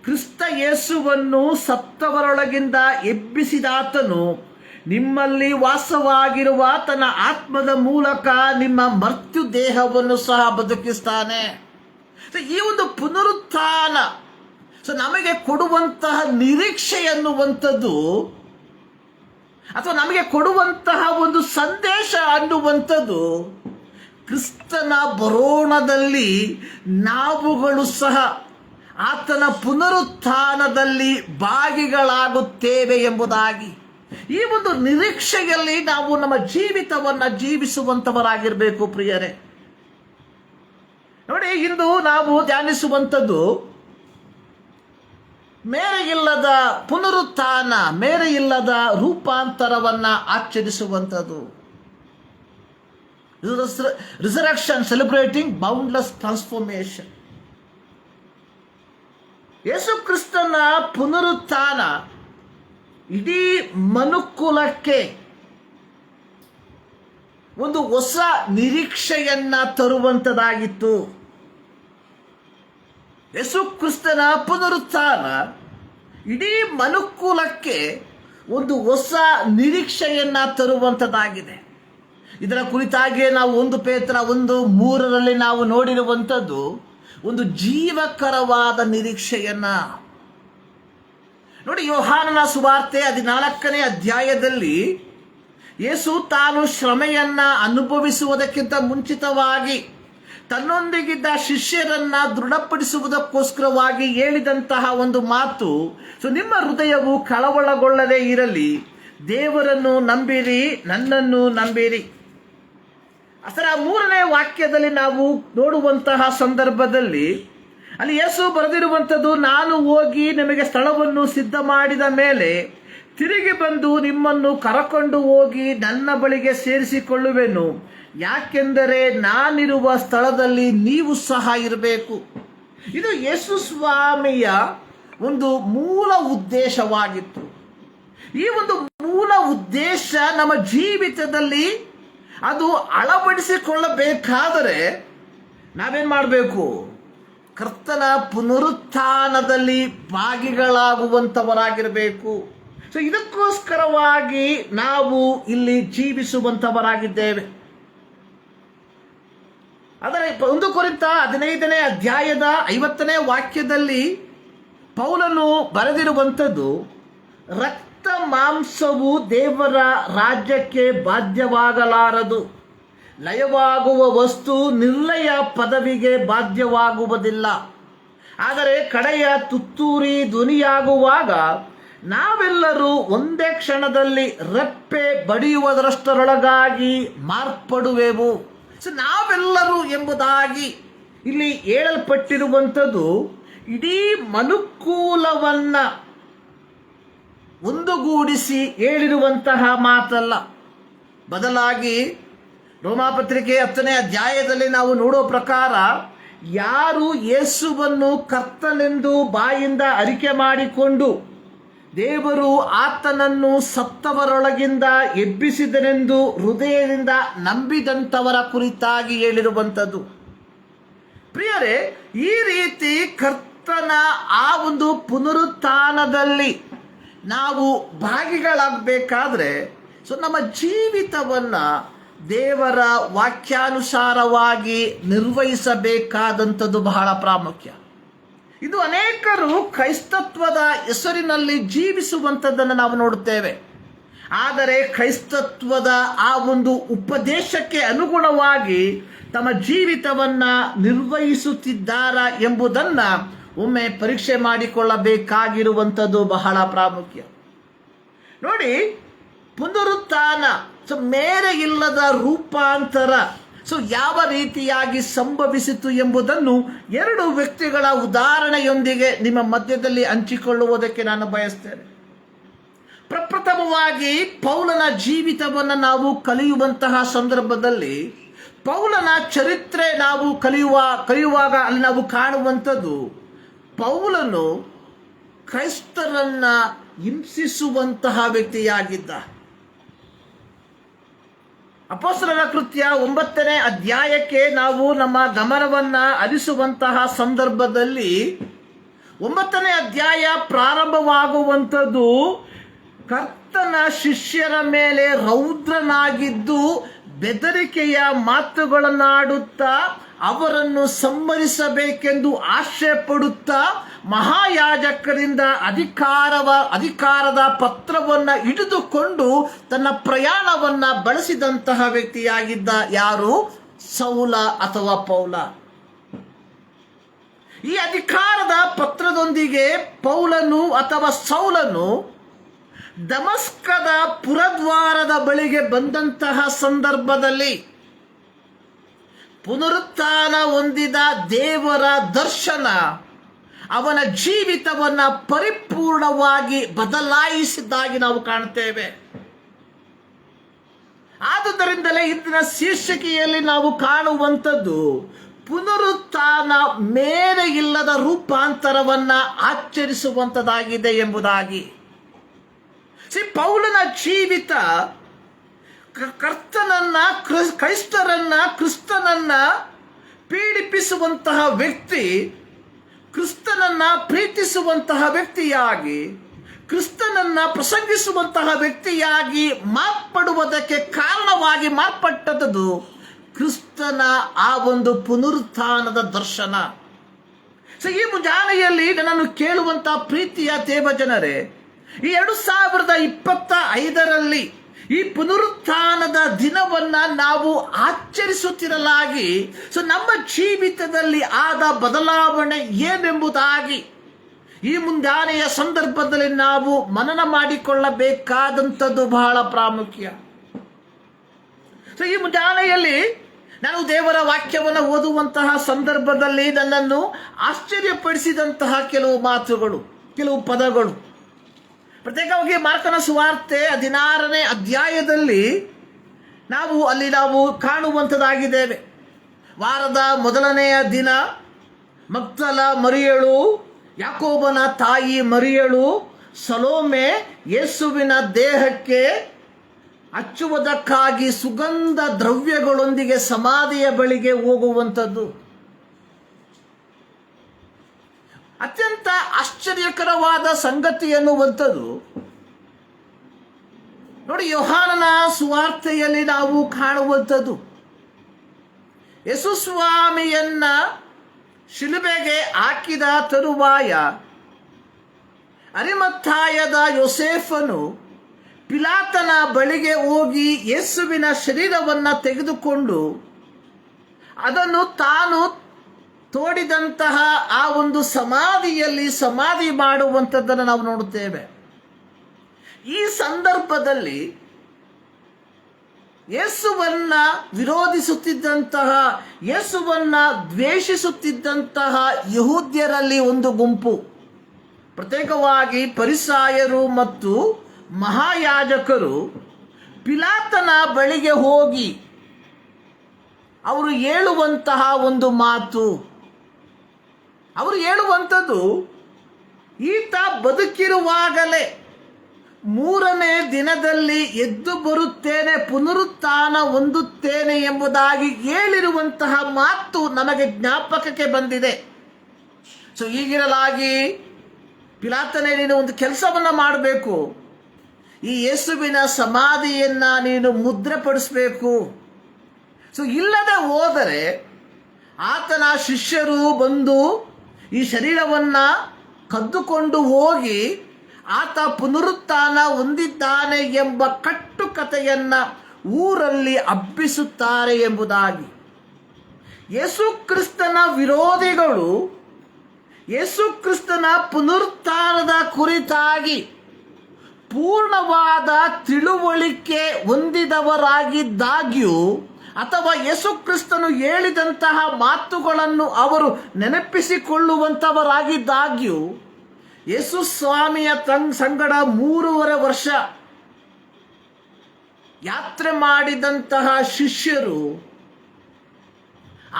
ಕ್ರಿಸ್ತ ಯೇಸುವನ್ನು ಸತ್ತವರೊಳಗಿಂದ ಎಬ್ಬಿಸಿದಾತನು ನಿಮ್ಮಲ್ಲಿ ವಾಸವಾಗಿರುವ ತನ್ನ ಆತ್ಮದ ಮೂಲಕ ನಿಮ್ಮ ಮರ್ತ್ಯು ದೇಹವನ್ನು ಸಹ ಬದುಕಿಸ್ತಾನೆ. ಈ ಒಂದು ಪುನರುತ್ಥಾನ ನಮಗೆ ಕೊಡುವಂತಹ ನಿರೀಕ್ಷೆ ಅನ್ನುವಂಥದ್ದು, ಅಥವಾ ನಮಗೆ ಕೊಡುವಂತಹ ಒಂದು ಸಂದೇಶ ಅನ್ನುವಂಥದ್ದು, ಕ್ರಿಸ್ತನ ಬರೋಣದಲ್ಲಿ ನಾವುಗಳು ಸಹ ಆತನ ಪುನರುತ್ಥಾನದಲ್ಲಿ ಭಾಗಿಗಳಾಗುತ್ತೇವೆ ಎಂಬುದಾಗಿ. ಈ ಒಂದು ನಿರೀಕ್ಷೆಯಲ್ಲಿ ನಾವು ನಮ್ಮ ಜೀವಿತವನ್ನು ಜೀವಿಸುವಂತವರಾಗಿರಬೇಕು. ಪ್ರಿಯರೇ, ನೋಡಿ, ಇಂದು ನಾವು ಧ್ಯಾನಿಸುವಂಥದ್ದು ಮೇರೆಯಿಲ್ಲದ ಪುನರುತ್ಥಾನ, ಮೇರೆಯಿಲ್ಲದ ರೂಪಾಂತರವನ್ನ ಆಚರಿಸುವಂಥದ್ದು. Resurrection celebrating boundless transformation. Yesu ಕ್ರಿಸ್ತನ ಪುನರುತ್ಥಾನ ಇಡೀ ಮನುಕುಲಕ್ಕೆ ಒಂದು ಹೊಸ ನಿರೀಕ್ಷೆಯನ್ನ ತರುವಂತದಾಗಿತ್ತು. ಯೇಸು ಕ್ರಿಸ್ತನ ಪುನರುತ್ಥಾನ ಇಡೀ ಮನುಕುಲಕ್ಕೆ ಒಂದು ಹೊಸ ನಿರೀಕ್ಷೆಯನ್ನ ತರುವಂತದ್ದಾಗಿದೆ. ಇದರ ಕುರಿತಾಗಿಯೇ ನಾವು 1 ಪೇತ್ರ 1:3 ನಾವು ನೋಡಿರುವಂಥದ್ದು ಒಂದು ಜೀವಕರವಾದ ನಿರೀಕ್ಷೆಯನ್ನ. ನೋಡಿ, ಯೋಹಾನನ ಸುವಾರ್ತೆ 14ನೇ ಅಧ್ಯಾಯದಲ್ಲಿ ಯೇಸು ತಾನು ಶ್ರಮೆಯನ್ನ ಅನುಭವಿಸುವುದಕ್ಕಿಂತ ಮುಂಚಿತವಾಗಿ ತನ್ನೊಂದಿಗಿದ್ದ ಶಿಷ್ಯರನ್ನ ದೃಢಪಡಿಸುವುದಕ್ಕೋಸ್ಕರವಾಗಿ ಹೇಳಿದಂತಹ ಒಂದು ಮಾತು, ನಿಮ್ಮ ಹೃದಯವು ಕಳವಳಗೊಳ್ಳದೇ ಇರಲಿ, ದೇವರನ್ನು ನಂಬಿರಿ, ನನ್ನನ್ನು ನಂಬಿರಿ. ಅದರ 3ನೇ ವಾಕ್ಯದಲ್ಲಿ ನಾವು ನೋಡುವಂತಹ ಸಂದರ್ಭದಲ್ಲಿ ಅಲ್ಲಿ ಯೇಸು ಬರೆದಿರುವಂಥದ್ದು, ನಾನು ಹೋಗಿ ನಿಮಗೆ ಸ್ಥಳವನ್ನು ಸಿದ್ಧ ಮಾಡಿದ ಮೇಲೆ ತಿರುಗಿ ಬಂದು ನಿಮ್ಮನ್ನು ಕರಕೊಂಡು ಹೋಗಿ ನನ್ನ ಬಳಿಗೆ ಸೇರಿಸಿಕೊಳ್ಳುವೆನು, ಯಾಕೆಂದರೆ ನಾನಿರುವ ಸ್ಥಳದಲ್ಲಿ ನೀವು ಸಹ ಇರಬೇಕು. ಇದು ಯೇಸು ಸ್ವಾಮಿಯ ಒಂದು ಮೂಲ ಉದ್ದೇಶವಾಗಿತ್ತು. ಈ ಒಂದು ಮೂಲ ಉದ್ದೇಶ ನಮ್ಮ ಜೀವಿತದಲ್ಲಿ ಅದು ಅಳವಡಿಸಿಕೊಳ್ಳಬೇಕಾದರೆ ನಾವೇನ್ ಮಾಡಬೇಕು? ಕರ್ತನ ಪುನರುತ್ಥಾನದಲ್ಲಿ ಭಾಗಿಗಳಾಗುವಂಥವರಾಗಿರಬೇಕು. ಸೊ ಇದಕ್ಕೋಸ್ಕರವಾಗಿ ನಾವು ಇಲ್ಲಿ ಜೀವಿಸುವಂಥವರಾಗಿದ್ದೇವೆ. ಆದರೆ 1 ಕೊರಿಂಥ 15ನೇ ಅಧ್ಯಾಯದ 50ನೇ ವಾಕ್ಯದಲ್ಲಿ ಪೌಲನು ಬರೆದಿರುವಂಥದ್ದು, ರಕ್ತ ಮಾಂಸವು ದೇವರ ರಾಜ್ಯಕ್ಕೆ ಬಾಧ್ಯವಾಗಲಾರದು, ಲಯವಾಗುವ ವಸ್ತು ನಿರ್ಲಯ ಪದವಿಗೆ ಬಾಧ್ಯವಾಗುವುದಿಲ್ಲ. ಆದರೆ ಕಡೆಯ ತುತ್ತೂರಿ ಧ್ವನಿಯಾಗುವಾಗ ನಾವೆಲ್ಲರೂ ಒಂದೇ ಕ್ಷಣದಲ್ಲಿ ರೆಪ್ಪೆ ಬಡಿಯುವುದರಷ್ಟರೊಳಗಾಗಿ ಮಾರ್ಪಡುವೆವು. ಸೊ ನಾವೆಲ್ಲರೂ ಎಂಬುದಾಗಿ ಇಲ್ಲಿ ಹೇಳಲ್ಪಟ್ಟಿರುವಂಥದ್ದು ಇಡೀ ಮನುಕೂಲವನ್ನ ಒಂದುಗೂಡಿಸಿ ಹೇಳಿರುವಂತಹ ಮಾತಲ್ಲ. ಬದಲಾಗಿ ರೋಮಾಪತ್ರಿಕೆ 10ನೇ ಅಧ್ಯಾಯದಲ್ಲಿ ನಾವು ನೋಡೋ ಪ್ರಕಾರ, ಯಾರು ಯೇಸುವನ್ನು ಕರ್ತನೆಂದು ಬಾಯಿಂದ ಅರಿಕೆ ಮಾಡಿಕೊಂಡು ದೇವರು ಆತನನ್ನು ಸತ್ತವರೊಳಗಿಂದ ಎಬ್ಬಿಸಿದನೆಂದು ಹೃದಯದಿಂದ ನಂಬಿದಂಥವರ ಕುರಿತಾಗಿ ಹೇಳಿರುವಂಥದ್ದು. ಪ್ರಿಯರೇ, ಈ ರೀತಿ ಕರ್ತನ ಆ ಒಂದು ಪುನರುತ್ಥಾನದಲ್ಲಿ ನಾವು ಭಾಗಿಗಳಾಗಬೇಕಾದ್ರೆ ನಮ್ಮ ಜೀವಿತವನ್ನ ದೇವರ ವಾಕ್ಯಾನುಸಾರವಾಗಿ ನಿರ್ವಹಿಸಬೇಕಾದಂಥದ್ದು ಬಹಳ ಪ್ರಾಮುಖ್ಯ. ಇದು ಅನೇಕರು ಕ್ರೈಸ್ತತ್ವದ ಹೆಸರಿನಲ್ಲಿ ಜೀವಿಸುವಂಥದ್ದನ್ನು ನಾವು ನೋಡುತ್ತೇವೆ. ಆದರೆ ಕ್ರೈಸ್ತತ್ವದ ಆ ಒಂದು ಉಪದೇಶಕ್ಕೆ ಅನುಗುಣವಾಗಿ ತಮ್ಮ ಜೀವಿತವನ್ನ ನಿರ್ವಹಿಸುತ್ತಿದ್ದಾರಾ ಎಂಬುದನ್ನ ಒಮ್ಮೆ ಪರೀಕ್ಷೆ ಮಾಡಿಕೊಳ್ಳಬೇಕಾಗಿರುವಂಥದ್ದು ಬಹಳ ಪ್ರಾಮುಖ್ಯ. ನೋಡಿ, ಪುನರುತ್ಥಾನ ಮೇರೆ ಇಲ್ಲದ ರೂಪಾಂತರ ಯಾವ ರೀತಿಯಾಗಿ ಸಂಭವಿಸಿತು ಎಂಬುದನ್ನು 2 ವ್ಯಕ್ತಿಗಳ ಉದಾಹರಣೆಯೊಂದಿಗೆ ನಿಮ್ಮ ಮಧ್ಯದಲ್ಲಿ ಹಂಚಿಕೊಳ್ಳುವುದಕ್ಕೆ ನಾನು ಬಯಸ್ತೇನೆ. ಪ್ರಪ್ರಥಮವಾಗಿ ಪೌಲನ ಜೀವಿತವನ್ನು ನಾವು ಕಲಿಯುವಂತಹ ಸಂದರ್ಭದಲ್ಲಿ ಪೌಲನ ಚರಿತ್ರೆ ನಾವು ಕಲಿಯುವಾಗ ಅಲ್ಲಿ ನಾವು ಕಾಣುವಂಥದ್ದು, ಪೌಲನು ಕ್ರೈಸ್ತರನ್ನ ಹಿಂಸಿಸುವಂತಹ ವ್ಯಕ್ತಿಯಾಗಿದ್ದ. ಅಪೊಸ್ತಲರ ಕೃತ್ಯ 9ನೇ ಅಧ್ಯಾಯಕ್ಕೆ ನಾವು ನಮ್ಮ ಗಮನವನ್ನ ಹರಿಸುವಂತಹ ಸಂದರ್ಭದಲ್ಲಿ 9ನೇ ಅಧ್ಯಾಯ ಪ್ರಾರಂಭವಾಗುವಂಥದ್ದು ಕರ್ತನ ಶಿಷ್ಯರ ಮೇಲೆ ರೌದ್ರನಾಗಿದ್ದು ಬೆದರಿಕೆಯ ಮಾತುಗಳನ್ನಾಡುತ್ತಾ ಅವರನ್ನು ಸಂಹರಿಸಬೇಕೆಂದು ಆಶೆ ಪಡುತ್ತಾ ಮಹಾಯಾಜಕರಿಂದ ಅಧಿಕಾರದ ಪತ್ರವನ್ನ ಹಿಡಿದುಕೊಂಡು ತನ್ನ ಪ್ರಯಾಣವನ್ನ ಬಳಸಿದಂತಹ ವ್ಯಕ್ತಿಯಾಗಿದ್ದ ಯಾರು? ಸೌಲ ಅಥವಾ ಪೌಲ. ಈ ಅಧಿಕಾರದ ಪತ್ರದೊಂದಿಗೆ ಪೌಲನು ಅಥವಾ ಸೌಲನು ದಮಸ್ಕದ ಪುರದ್ವಾರದ ಬಳಿಗೆ ಬಂದಂತಹ ಸಂದರ್ಭದಲ್ಲಿ ಪುನರುತ್ಥಾನ ಹೊಂದಿದ ದೇವರ ದರ್ಶನ ಅವನ ಜೀವಿತವನ್ನ ಪರಿಪೂರ್ಣವಾಗಿ ಬದಲಾಯಿಸಿದ್ದಾಗಿ ನಾವು ಕಾಣುತ್ತೇವೆ. ಆದುದರಿಂದಲೇ ಇಂದಿನ ಶೀರ್ಷಿಕೆಯಲ್ಲಿ ನಾವು ಕಾಣುವಂಥದ್ದು ಪುನರುತ್ಥಾನ ಮೇಲೆ ಇಲ್ಲದ ರೂಪಾಂತರವನ್ನ ಆಚರಿಸುವಂತದಾಗಿದೆ ಎಂಬುದಾಗಿ. ಪೌಲನ ಜೀವಿತ ಕ್ರಿಸ್ತನನ್ನ ಪೀಡಿಪಿಸುವಂತಹ ವ್ಯಕ್ತಿ, ಕ್ರಿಸ್ತನನ್ನ ಪ್ರೀತಿಸುವಂತಹ ವ್ಯಕ್ತಿಯಾಗಿ, ಕ್ರಿಸ್ತನನ್ನ ಪ್ರಸಂಗಿಸುವಂತಹ ವ್ಯಕ್ತಿಯಾಗಿ ಮಾರ್ಪಡುವುದಕ್ಕೆ ಕಾರಣವಾಗಿ ಮಾರ್ಪಟ್ಟದ್ದು ಕ್ರಿಸ್ತನ ಆ ಒಂದು ಪುನರುತ್ಥಾನದ ದರ್ಶನ. ಈ ಮುಂಜಾನೆಯಲ್ಲಿ ನನ್ನನ್ನು ಕೇಳುವಂತಹ ಪ್ರೀತಿಯ ದೇವಜನರೇ, ಈ 2025ರಲ್ಲಿ ಈ ಪುನರುತ್ಥಾನದ ದಿನವನ್ನ ನಾವು ಆಚರಿಸುತ್ತಿರಲಾಗಿ ನಮ್ಮ ಜೀವಿತದಲ್ಲಿ ಆದ ಬದಲಾವಣೆ ಏನೆಂಬುದಾಗಿ ಈ ಮುಂಜಾನೆಯ ಸಂದರ್ಭದಲ್ಲಿ ನಾವು ಮನನ ಮಾಡಿಕೊಳ್ಳಬೇಕಾದಂಥದ್ದು ಬಹಳ ಪ್ರಾಮುಖ್ಯ. ಈ ಮುಂಜಾನೆಯಲ್ಲಿ ನಾನು ದೇವರ ವಾಕ್ಯವನ್ನು ಓದುವಂತಹ ಸಂದರ್ಭದಲ್ಲಿ ನನ್ನನ್ನು ಆಶ್ಚರ್ಯಪಡಿಸಿದಂತಹ ಕೆಲವು ಮಾತುಗಳು, ಕೆಲವು ಪದಗಳು. ಪ್ರತ್ಯೇಕವಾಗಿ ಮಾರ್ಕನ ಸುವಾರ್ತೆ 16ನೇ ಅಧ್ಯಾಯದಲ್ಲಿ ನಾವು ಕಾಣುವಂಥದ್ದಾಗಿದ್ದೇವೆ. ವಾರದ ಮೊದಲನೆಯ ದಿನ ಮಗ್ದಲ ಮರಿಯಳು, ಯಾಕೋಬನ ತಾಯಿ ಮರಿಯಳು, ಸಲೋಮೆ ಯೇಸುವಿನ ದೇಹಕ್ಕೆ ಹಚ್ಚುವುದಕ್ಕಾಗಿ ಸುಗಂಧ ದ್ರವ್ಯಗಳೊಂದಿಗೆ ಸಮಾಧಿಯ ಬಳಿಗೆ ಹೋಗುವಂಥದ್ದು ಅತ್ಯಂತ ಆಶ್ಚರ್ಯಕರವಾದ ಸಂಗತಿ ಎನ್ನುವಂಥದ್ದು. ನೋಡಿ, ಯೋಹಾನನ ಸುವಾರ್ತೆಯಲ್ಲಿ ನಾವು ಕಾಣುವಂಥದ್ದು ಯೇಸು ಸ್ವಾಮಿಯನ್ನ ಶಿಲುಬೆಗೆ ಹಾಕಿದ ತರುವಾಯ ಅರಿಮಥಾಯದ ಯೋಸೇಫನು ಪಿಲಾತನ ಬಳಿಗೆ ಹೋಗಿ ಯೇಸುವಿನ ಶರೀರವನ್ನು ತೆಗೆದುಕೊಂಡು ಅದನ್ನು ತಾನು ತೋಡಿದಂತಹ ಆ ಒಂದು ಸಮಾಧಿಯಲ್ಲಿ ಸಮಾಧಿ ಮಾಡುವಂಥದ್ದನ್ನು ನಾವು ನೋಡುತ್ತೇವೆ. ಈ ಸಂದರ್ಭದಲ್ಲಿ ಯೇಸುವನ್ನ ವಿರೋಧಿಸುತ್ತಿದ್ದಂತಹ, ಯೇಸುವನ್ನ ದ್ವೇಷಿಸುತ್ತಿದ್ದಂತಹ ಯಹೂದ್ಯರಲ್ಲಿ ಒಂದು ಗುಂಪು, ಪ್ರತ್ಯೇಕವಾಗಿ ಫರಿಸಾಯರು ಮತ್ತು ಮಹಾಯಾಜಕರು ಪಿಲಾತನ ಬಳಿಗೆ ಹೋಗಿ ಅವರು ಹೇಳುವಂತಹ ಒಂದು ಮಾತು, ಅವರು ಹೇಳುವಂಥದ್ದು, ಈತ ಬದುಕಿರುವಾಗಲೇ 3ನೇ ದಿನದಲ್ಲಿ ಎದ್ದು ಬರುತ್ತೇನೆ, ಪುನರುತ್ಥಾನ ಹೊಂದುತ್ತೇನೆ ಎಂಬುದಾಗಿ ಹೇಳಿರುವಂತಹ ಮಾತು ನಮಗೆ ಜ್ಞಾಪಕಕ್ಕೆ ಬಂದಿದೆ. ಸೊ ಹೀಗಿರಲಾಗಿ ಪಿಲಾತನೇ, ನೀನು ಒಂದು ಕೆಲಸವನ್ನು ಮಾಡಬೇಕು, ಈ ಯೇಸುವಿನ ಸಮಾಧಿಯನ್ನು ನೀನು ಮುದ್ರೆಪಡಿಸಬೇಕು. ಸೊ ಇಲ್ಲದೆ ಹೋದರೆ ಆತನ ಶಿಷ್ಯರು ಬಂದು ಈ ಶರೀರವನ್ನು ಕದ್ದುಕೊಂಡು ಹೋಗಿ ಆತ ಪುನರುತ್ಥಾನ ಹೊಂದಿದ್ದಾನೆ ಎಂಬ ಕಟ್ಟುಕತೆಯನ್ನು ಊರಲ್ಲಿ ಹಬ್ಬಿಸುತ್ತಾರೆ ಎಂಬುದಾಗಿ. ಯೇಸು ಕ್ರಿಸ್ತನ ವಿರೋಧಿಗಳು ಯೇಸು ಕ್ರಿಸ್ತನ ಪುನರುತ್ಥಾನದ ಕುರಿತಾಗಿ ಪೂರ್ಣವಾದ ತಿಳುವಳಿಕೆ ಹೊಂದಿದವರಾಗಿದ್ದಾಗ್ಯೂ ಅಥವಾ ಯೇಸು ಕ್ರಿಸ್ತನು ಹೇಳಿದಂತಹ ಮಾತುಗಳನ್ನು ಅವರು ನೆನಪಿಸಿಕೊಳ್ಳುವಂಥವರಾಗಿದ್ದಾಗ್ಯೂ ಯೇಸು ಸ್ವಾಮಿಯ ಸಂಗಡ 3.5 ವರ್ಷ ಯಾತ್ರೆ ಮಾಡಿದಂತಹ ಶಿಷ್ಯರು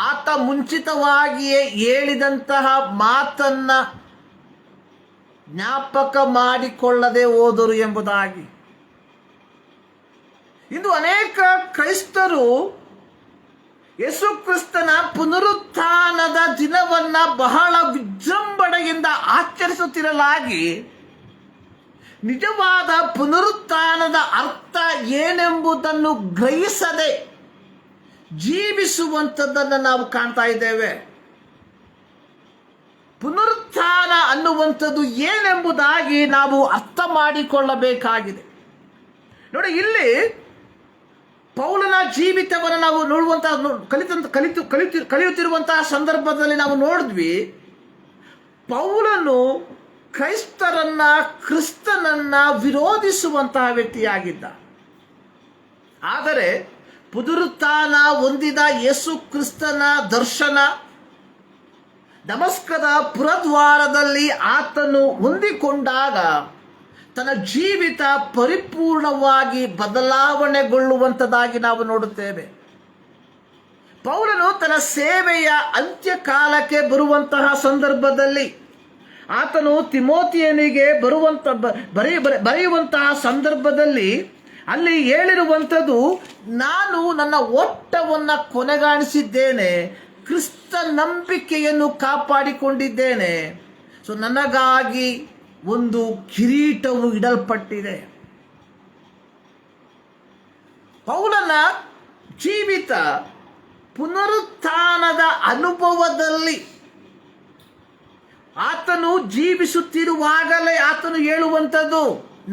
ಆತ ಮುಂಚಿತವಾಗಿಯೇ ಹೇಳಿದಂತಹ ಮಾತನ್ನ ಜ್ಞಾಪಕ ಮಾಡಿಕೊಳ್ಳದೆ ಹೋದರು ಎಂಬುದಾಗಿ. ಇಂದು ಅನೇಕ ಕ್ರೈಸ್ತರು ಯೇಸು ಕ್ರಿಸ್ತನ ಪುನರುತ್ಥಾನದ ದಿನವನ್ನ ಬಹಳ ವಿಜೃಂಭಣೆಯಿಂದ ಆಚರಿಸುತ್ತಿರಲಾಗಿ ನಿಜವಾದ ಪುನರುತ್ಥಾನದ ಅರ್ಥ ಏನೆಂಬುದನ್ನು ಗ್ರಹಿಸದೆ ಜೀವಿಸುವಂಥದ್ದನ್ನು ನಾವು ಕಾಣ್ತಾ ಇದ್ದೇವೆ. ಪುನರುತ್ಥಾನ ಅನ್ನುವಂಥದ್ದು ಏನೆಂಬುದಾಗಿ ನಾವು ಅರ್ಥ ಮಾಡಿಕೊಳ್ಳಬೇಕಾಗಿದೆ. ನೋಡಿ, ಇಲ್ಲಿ ಪೌಲನ ಜೀವಿತವನ್ನು ನಾವು ಕಲಿಯುತ್ತಿರುವಂತಹ ಸಂದರ್ಭದಲ್ಲಿ ನಾವು ನೋಡಿದ್ವಿ, ಪೌಲನು ಕ್ರಿಸ್ತನನ್ನ ವಿರೋಧಿಸುವಂತಹ ವ್ಯಕ್ತಿಯಾಗಿದ್ದ. ಆದರೆ ಪುನರುತ್ಥಾನ ಹೊಂದಿದ ಯೇಸು ಕ್ರಿಸ್ತನ ದರ್ಶನ ದಮಸ್ಕದ ಪುರದ್ವಾರದಲ್ಲಿ ಆತನು ಹೊಂದಿಕೊಂಡಾಗ ತನ್ನ ಜೀವಿತ ಪರಿಪೂರ್ಣವಾಗಿ ಬದಲಾವಣೆಗೊಳ್ಳುವಂಥದ್ದಾಗಿ ನಾವು ನೋಡುತ್ತೇವೆ. ಪೌಲನು ತನ್ನ ಸೇವೆಯ ಅಂತ್ಯಕಾಲಕ್ಕೆ ಬರುವಂತಹ ಸಂದರ್ಭದಲ್ಲಿ ಆತನು ತಿಮೋತಿಯನಿಗೆ ಬರೆಯುವಂತಹ ಸಂದರ್ಭದಲ್ಲಿ ಅಲ್ಲಿ ಹೇಳಿರುವಂಥದ್ದು, ನಾನು ನನ್ನ ಓಟವನ್ನು ಕೊನೆಗಾಣಿಸಿದ್ದೇನೆ, ಕ್ರಿಸ್ತ ನಂಬಿಕೆಯನ್ನು ಕಾಪಾಡಿಕೊಂಡಿದ್ದೇನೆ. ಸೊ ನನಗಾಗಿ ಒಂದು ಕಿರೀಟವು ಇಡಲ್ಪಟ್ಟಿದೆ. ಪೌಲನ ಜೀವಿತ ಪುನರುತ್ಥಾನದ ಅನುಭವದಲ್ಲಿ ಆತನು ಜೀವಿಸುತ್ತಿರುವಾಗಲೇ ಆತನು ಹೇಳುವಂಥದ್ದು,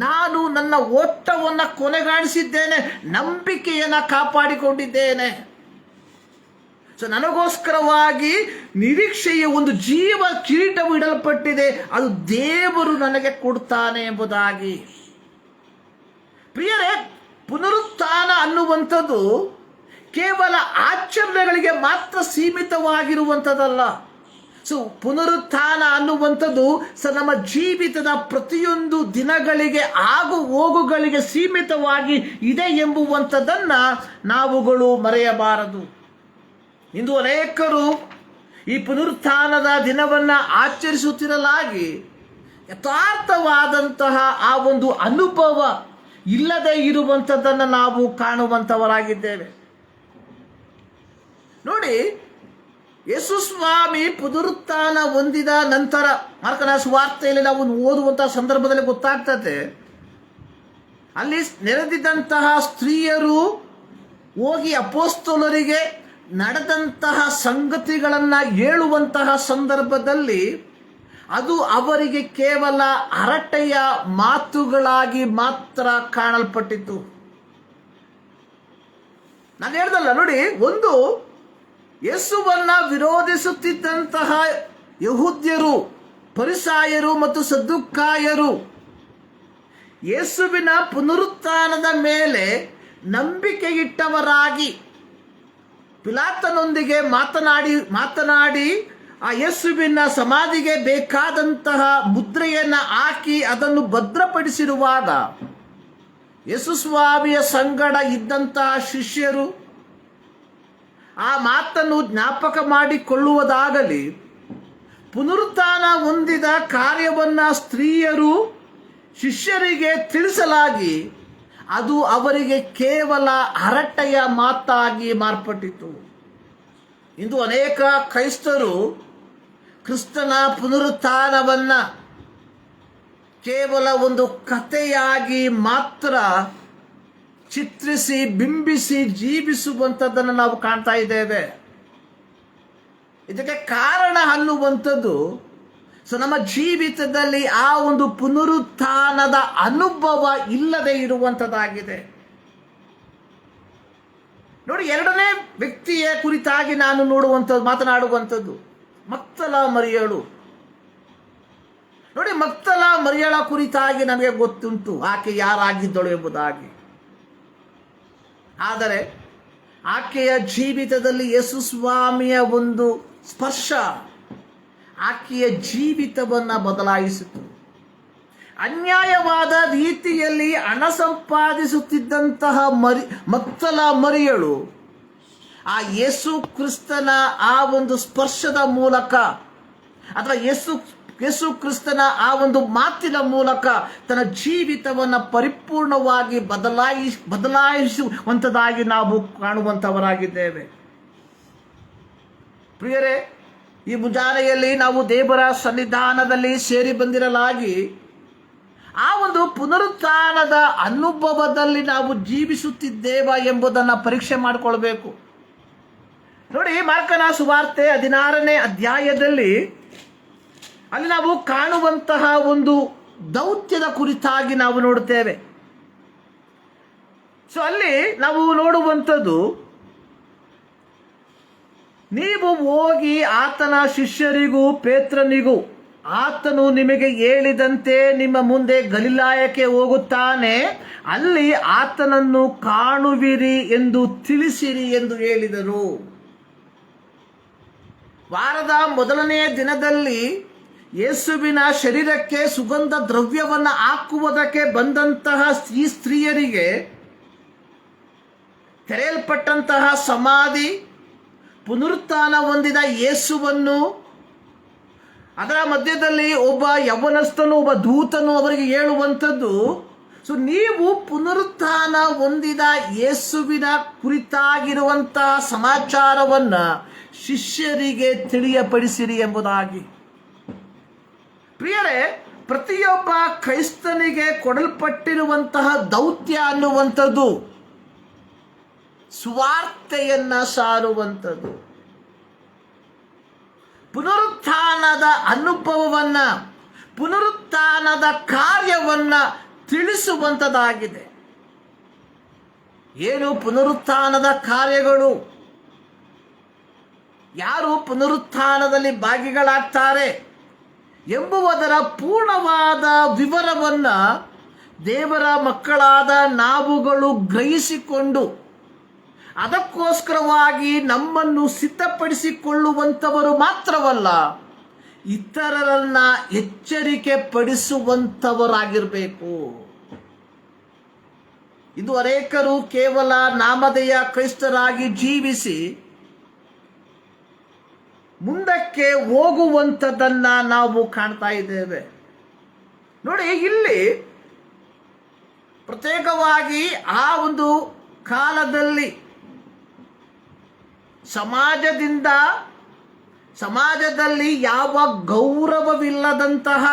ನಾನು ನನ್ನ ಓಟವನ್ನು ಕೊನೆಗಾಣಿಸಿದ್ದೇನೆ, ನಂಬಿಕೆಯನ್ನು ಕಾಪಾಡಿಕೊಂಡಿದ್ದೇನೆ. ಸೊ ನನಗೋಸ್ಕರವಾಗಿ ನಿರೀಕ್ಷೆಯ ಒಂದು ಜೀವ ಕಿರೀಟವು ಇಡಲ್ಪಟ್ಟಿದೆ, ಅದು ದೇವರು ನನಗೆ ಕೊಡ್ತಾನೆ ಎಂಬುದಾಗಿ. ಪ್ರಿಯರೇ, ಪುನರುತ್ಥಾನ ಅನ್ನುವಂಥದ್ದು ಕೇವಲ ಆಚರಣೆಗಳಿಗೆ ಮಾತ್ರ ಸೀಮಿತವಾಗಿರುವಂಥದ್ದಲ್ಲ. ಸೊ ಪುನರುತ್ಥಾನ ಅನ್ನುವಂಥದ್ದು ನಮ್ಮ ಜೀವಿತದ ಪ್ರತಿಯೊಂದು ದಿನಗಳಿಗೆ ಆಗು ಹೋಗುಗಳಿಗೆ ಸೀಮಿತವಾಗಿ ಇದೆ ಎಂಬುವಂಥದ್ದನ್ನು ನಾವುಗಳು ಮರೆಯಬಾರದು. ಇಂದು ಅನೇಕರು ಈ ಪುನರುತ್ಥಾನದ ದಿನವನ್ನು ಆಚರಿಸುತ್ತಿರಲಾಗಿ ಯಥಾರ್ಥವಾದಂತಹ ಆ ಒಂದು ಅನುಭವ ಇಲ್ಲದೆ ಇರುವಂಥದ್ದನ್ನು ನಾವು ಕಾಣುವಂಥವರಾಗಿದ್ದೇವೆ. ನೋಡಿ, ಯೇಸು ಸ್ವಾಮಿ ಪುನರುತ್ಥಾನ ಹೊಂದಿದ ನಂತರ ಮಾರ್ಕನ ಸುವಾರ್ತೆಯಲ್ಲಿ ನಾವು ಓದುವಂತಹ ಸಂದರ್ಭದಲ್ಲಿ ಗೊತ್ತಾಗ್ತದೆ, ಅಲ್ಲಿ ನೆರೆದಿದ್ದಂತಹ ಸ್ತ್ರೀಯರು ಹೋಗಿ ಅಪೊಸ್ತಲರಿಗೆ ನಡೆದಂತಹ ಸಂಗತಿಗಳನ್ನು ಹೇಳುವಂತಹ ಸಂದರ್ಭದಲ್ಲಿ ಅದು ಅವರಿಗೆ ಕೇವಲ ಹರಟೆಯ ಮಾತುಗಳಾಗಿ ಮಾತ್ರ ಕಾಣಲ್ಪಟ್ಟಿತು. ನಾನು ಹೇಳ್ದಲ್ಲ ನೋಡಿ, ಒಂದು ಯೇಸುವನ್ನ ವಿರೋಧಿಸುತ್ತಿದ್ದಂತಹ ಯಹೂದ್ಯರು, ಫರಿಸಾಯರು ಮತ್ತು ಸದ್ದುಕಾಯರು ಯೇಸುವಿನ ಪುನರುತ್ಥಾನದ ಮೇಲೆ ನಂಬಿಕೆ ಇಟ್ಟವರಾಗಿ ಪಿಲಾತನೊಂದಿಗೆ ಮಾತನಾಡಿ ಆ ಯೇಸುವಿನ ಸಮಾಧಿಗೆ ಬೇಕಾದಂತಹ ಮುದ್ರೆಯನ್ನು ಹಾಕಿ ಅದನ್ನು ಭದ್ರಪಡಿಸಿರುವಾಗ ಯೇಸು ಸ್ವಾಮಿಯ ಸಂಗಡ ಇದ್ದಂತಹ ಶಿಷ್ಯರು ಆ ಮಾತನ್ನು ಜ್ಞಾಪಕ ಮಾಡಿಕೊಳ್ಳುವುದಾಗಲಿ, ಪುನರುತ್ಥಾನ ಹೊಂದಿದ ಕಾರ್ಯವನ್ನು ಸ್ತ್ರೀಯರು ಶಿಷ್ಯರಿಗೆ ತಿಳಿಸಲಾಗಿ ಅದು ಅವರಿಗೆ ಕೇವಲ ಹರಟೆಯ ಮಾತಾಗಿ ಮಾರ್ಪಟ್ಟಿತು. ಇಂದು ಅನೇಕ ಕ್ರೈಸ್ತರು ಕ್ರಿಸ್ತನ ಪುನರುತ್ಥಾನವನ್ನು ಕೇವಲ ಒಂದು ಕಥೆಯಾಗಿ ಮಾತ್ರ ಚಿತ್ರಿಸಿ ಬಿಂಬಿಸಿ ಜೀವಿಸುವಂಥದ್ದನ್ನು ನಾವು ಕಾಣ್ತಾ ಇದ್ದೇವೆ. ಇದಕ್ಕೆ ಕಾರಣ ಅನ್ನುವಂಥದ್ದು ನಮ್ಮ ಜೀವಿತದಲ್ಲಿ ಆ ಒಂದು ಪುನರುತ್ಥಾನದ ಅನುಭವ ಇಲ್ಲದೆ ಇರುವಂಥದ್ದಾಗಿದೆ. ನೋಡಿ, ಎರಡನೇ ವ್ಯಕ್ತಿಯ ಕುರಿತಾಗಿ ನಾನು ಮಾತನಾಡುವಂಥದ್ದು ಮಗ್ದಲ ಮರಿಯಳು. ನೋಡಿ, ಮಗ್ದಲ ಮರಿಯಳ ಕುರಿತಾಗಿ ನಮಗೆ ಗೊತ್ತುಂಟು ಆಕೆ ಯಾರಾಗಿದ್ದಳು ಎಂಬುದಾಗಿ. ಆದರೆ ಆಕೆಯ ಜೀವಿತದಲ್ಲಿ ಯೇಸು ಸ್ವಾಮಿಯ ಒಂದು ಸ್ಪರ್ಶ ಆಕೆಯ ಜೀವಿತವನ್ನು ಬದಲಾಯಿಸಿತು. ಅನ್ಯಾಯವಾದ ರೀತಿಯಲ್ಲಿ ಹಣ ಸಂಪಾದಿಸುತ್ತಿದ್ದಂತಹ ಮಗ್ದಲ ಮರಿಯಳು ಆ ಯೇಸು ಕ್ರಿಸ್ತನ ಆ ಒಂದು ಸ್ಪರ್ಶದ ಮೂಲಕ ಅಥವಾ ಯೇಸು ಕ್ರಿಸ್ತನ ಆ ಒಂದು ಮಾತಿನ ಮೂಲಕ ತನ್ನ ಜೀವಿತವನ್ನು ಪರಿಪೂರ್ಣವಾಗಿ ಬದಲಾಯಿಸುವಂಥದ್ದಾಗಿ ನಾವು ಕಾಣುವಂಥವರಾಗಿದ್ದೇವೆ. ಪ್ರಿಯರೇ, ಈ ಮುಂಜಾನೆಯಲ್ಲಿ ನಾವು ದೇವರ ಸನ್ನಿಧಾನದಲ್ಲಿ ಸೇರಿ ಬಂದಿರಲಾಗಿ ಆ ಒಂದು ಪುನರುತ್ಥಾನದ ಅನುಭವದಲ್ಲಿ ನಾವು ಜೀವಿಸುತ್ತಿದ್ದೇವಾ ಎಂಬುದನ್ನು ಪರೀಕ್ಷೆ ಮಾಡಿಕೊಳ್ಬೇಕು. ನೋಡಿ, ಮಾರ್ಕನ ಸುವಾರ್ತೆ 16ನೇ ಅಧ್ಯಾಯದಲ್ಲಿ ಅಲ್ಲಿ ನಾವು ಕಾಣುವಂತಹ ಒಂದು ದೌತ್ಯದ ಕುರಿತಾಗಿ ನಾವು ನೋಡುತ್ತೇವೆ. ಅಲ್ಲಿ ನಾವು ನೋಡುವಂಥದ್ದು, ನೀವು ಹೋಗಿ ಆತನ ಶಿಷ್ಯರಿಗೂ ಪೇತ್ರನಿಗೂ ಆತನು ನಿಮಗೆ ಹೇಳಿದಂತೆ ನಿಮ್ಮ ಮುಂದೆ ಗಲಿಲಾಯಕ್ಕೆ ಹೋಗುತ್ತಾನೆ, ಅಲ್ಲಿ ಆತನನ್ನು ಕಾಣುವಿರಿ ಎಂದು ತಿಳಿಸಿರಿ ಎಂದು ಹೇಳಿದರು. ವಾರದ ಮೊದಲನೆಯ ದಿನದಲ್ಲಿ ಯೇಸುವಿನ ಶರೀರಕ್ಕೆ ಸುಗಂಧ ದ್ರವ್ಯವನ್ನು ಹಾಕುವುದಕ್ಕೆ ಬಂದಂತಹ ಈ ಸ್ತ್ರೀಯರಿಗೆ ತೆರೆಯಲ್ಪಟ್ಟಂತಹ ಸಮಾಧಿ, ಪುನರುತ್ಥಾನ ಹೊಂದಿದ ಯೇಸುವನ್ನು, ಅದರ ಮಧ್ಯದಲ್ಲಿ ಒಬ್ಬ ಯೌವನಸ್ಥನು, ಒಬ್ಬ ದೂತನು ಅವರಿಗೆ ಹೇಳುವಂಥದ್ದು, ನೀವು ಪುನರುತ್ಥಾನ ಹೊಂದಿದ ಯೇಸುವಿನ ಕುರಿತಾಗಿರುವಂತಹ ಸಮಾಚಾರವನ್ನು ಶಿಷ್ಯರಿಗೆ ತಿಳಿಯಪಡಿಸಿರಿ ಎಂಬುದಾಗಿ. ಪ್ರಿಯರೇ, ಪ್ರತಿಯೊಬ್ಬ ಕ್ರೈಸ್ತನಿಗೆ ಕೊಡಲ್ಪಟ್ಟಿರುವಂತಹ ದೌತ್ಯ ಅನ್ನುವಂಥದ್ದು ಸುವಾರ್ತೆಯನ್ನ ಸಾರುವಂಥದ್ದು, ಪುನರುತ್ಥಾನದ ಅನುಭವವನ್ನ, ಪುನರುತ್ಥಾನದ ಕಾರ್ಯವನ್ನ ತಿಳಿಸುವಂಥದ್ದಾಗಿದೆ. ಏನು ಪುನರುತ್ಥಾನದ ಕಾರ್ಯಗಳು? ಯಾರು ಪುನರುತ್ಥಾನದಲ್ಲಿ ಭಾಗಿಗಳಾಗ್ತಾರೆ ಎಂಬುವುದರ ಪೂರ್ಣವಾದ ವಿವರವನ್ನು ದೇವರ ಮಕ್ಕಳಾದ ನಾವುಗಳು ಗ್ರಹಿಸಿಕೊಂಡು ಅದಕ್ಕೋಸ್ಕರವಾಗಿ ನಮ್ಮನ್ನು ಸಿದ್ಧಪಡಿಸಿಕೊಳ್ಳುವಂಥವರು ಮಾತ್ರವಲ್ಲ, ಇತರರನ್ನ ಎಚ್ಚರಿಕೆ ಪಡಿಸುವಂಥವರಾಗಿರಬೇಕು. ಇದು ಅನೇಕರು ಕೇವಲ ನಾಮಧೇಯ ಕ್ರೈಸ್ತರಾಗಿ ಜೀವಿಸಿ ಮುಂದಕ್ಕೆ ಹೋಗುವಂಥದ್ದನ್ನು ನಾವು ಕಾಣ್ತಾ ಇದ್ದೇವೆ. ನೋಡಿ, ಇಲ್ಲಿ ಪ್ರತ್ಯೇಕವಾಗಿ ಆ ಒಂದು ಕಾಲದಲ್ಲಿ ಸಮಾಜದಲ್ಲಿ ಯಾವ ಗೌರವವಿಲ್ಲದಂತಹ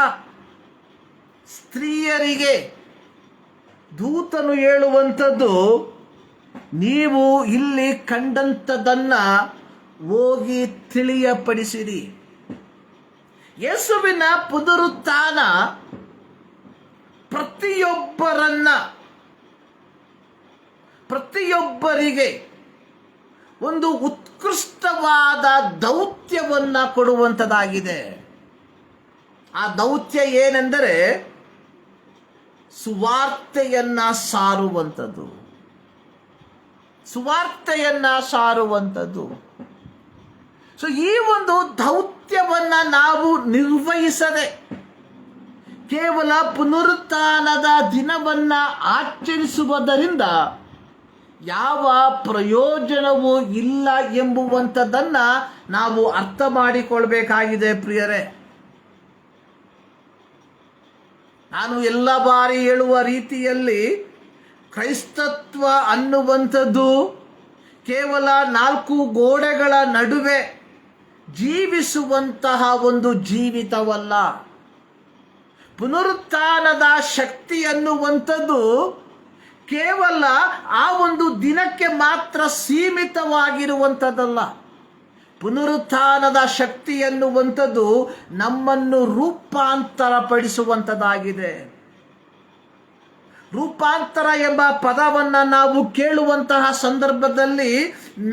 ಸ್ತ್ರೀಯರಿಗೆ ದೂತನು ಹೇಳುವಂಥದ್ದು, ನೀವು ಇಲ್ಲಿ ಕಂಡಂಥದ್ದನ್ನ ಹೋಗಿ ತಿಳಿಯಪಡಿಸಿರಿ. ಯೇಸುವಿನ ಪುನರುತ್ಥಾನ ಪ್ರತಿಯೊಬ್ಬರಿಗೆ ಒಂದು ಉತ್ಕೃಷ್ಟವಾದ ದೌತ್ಯವನ್ನ ಕೊಡುವಂಥದ್ದಾಗಿದೆ. ಆ ದೌತ್ಯ ಏನೆಂದರೆ ಸುವಾರ್ತೆಯನ್ನ ಸಾರುವಂಥದ್ದು. ಸೊ ಈ ಒಂದು ದೌತ್ಯವನ್ನ ನಾವು ನಿರ್ವಹಿಸದೆ ಕೇವಲ ಪುನರುತ್ಥಾನದ ದಿನವನ್ನ ಆಚರಿಸುವುದರಿಂದ ಯಾವ ಪ್ರಯೋಜನವೂ ಇಲ್ಲ ಎಂಬುವಂಥದ್ದನ್ನ ನಾವು ಅರ್ಥ ಮಾಡಿಕೊಳ್ಬೇಕಾಗಿದೆ ಪ್ರಿಯರೇ. ನಾನು ಎಲ್ಲ ಬಾರಿ ಹೇಳುವ ರೀತಿಯಲ್ಲಿ ಕ್ರೈಸ್ತತ್ವ ಅನ್ನುವಂಥದ್ದು ಕೇವಲ 4 ಗೋಡೆಗಳ ನಡುವೆ ಜೀವಿಸುವಂತಹ ಒಂದು ಜೀವಿತವಲ್ಲ. ಪುನರುತ್ಥಾನದ ಶಕ್ತಿ ಅನ್ನುವಂಥದ್ದು ಕೇವಲ ಆ ಒಂದು ದಿನಕ್ಕೆ ಮಾತ್ರ ಸೀಮಿತವಾಗಿರುವಂಥದ್ದಲ್ಲ. ಪುನರುತ್ಥಾನದ ಶಕ್ತಿ ಎನ್ನುವಂಥದ್ದು ನಮ್ಮನ್ನು ರೂಪಾಂತರ ಪಡಿಸುವಂಥದ್ದಾಗಿದೆ. ರೂಪಾಂತರ ಎಂಬ ಪದವನ್ನ ನಾವು ಕೇಳುವಂತಹ ಸಂದರ್ಭದಲ್ಲಿ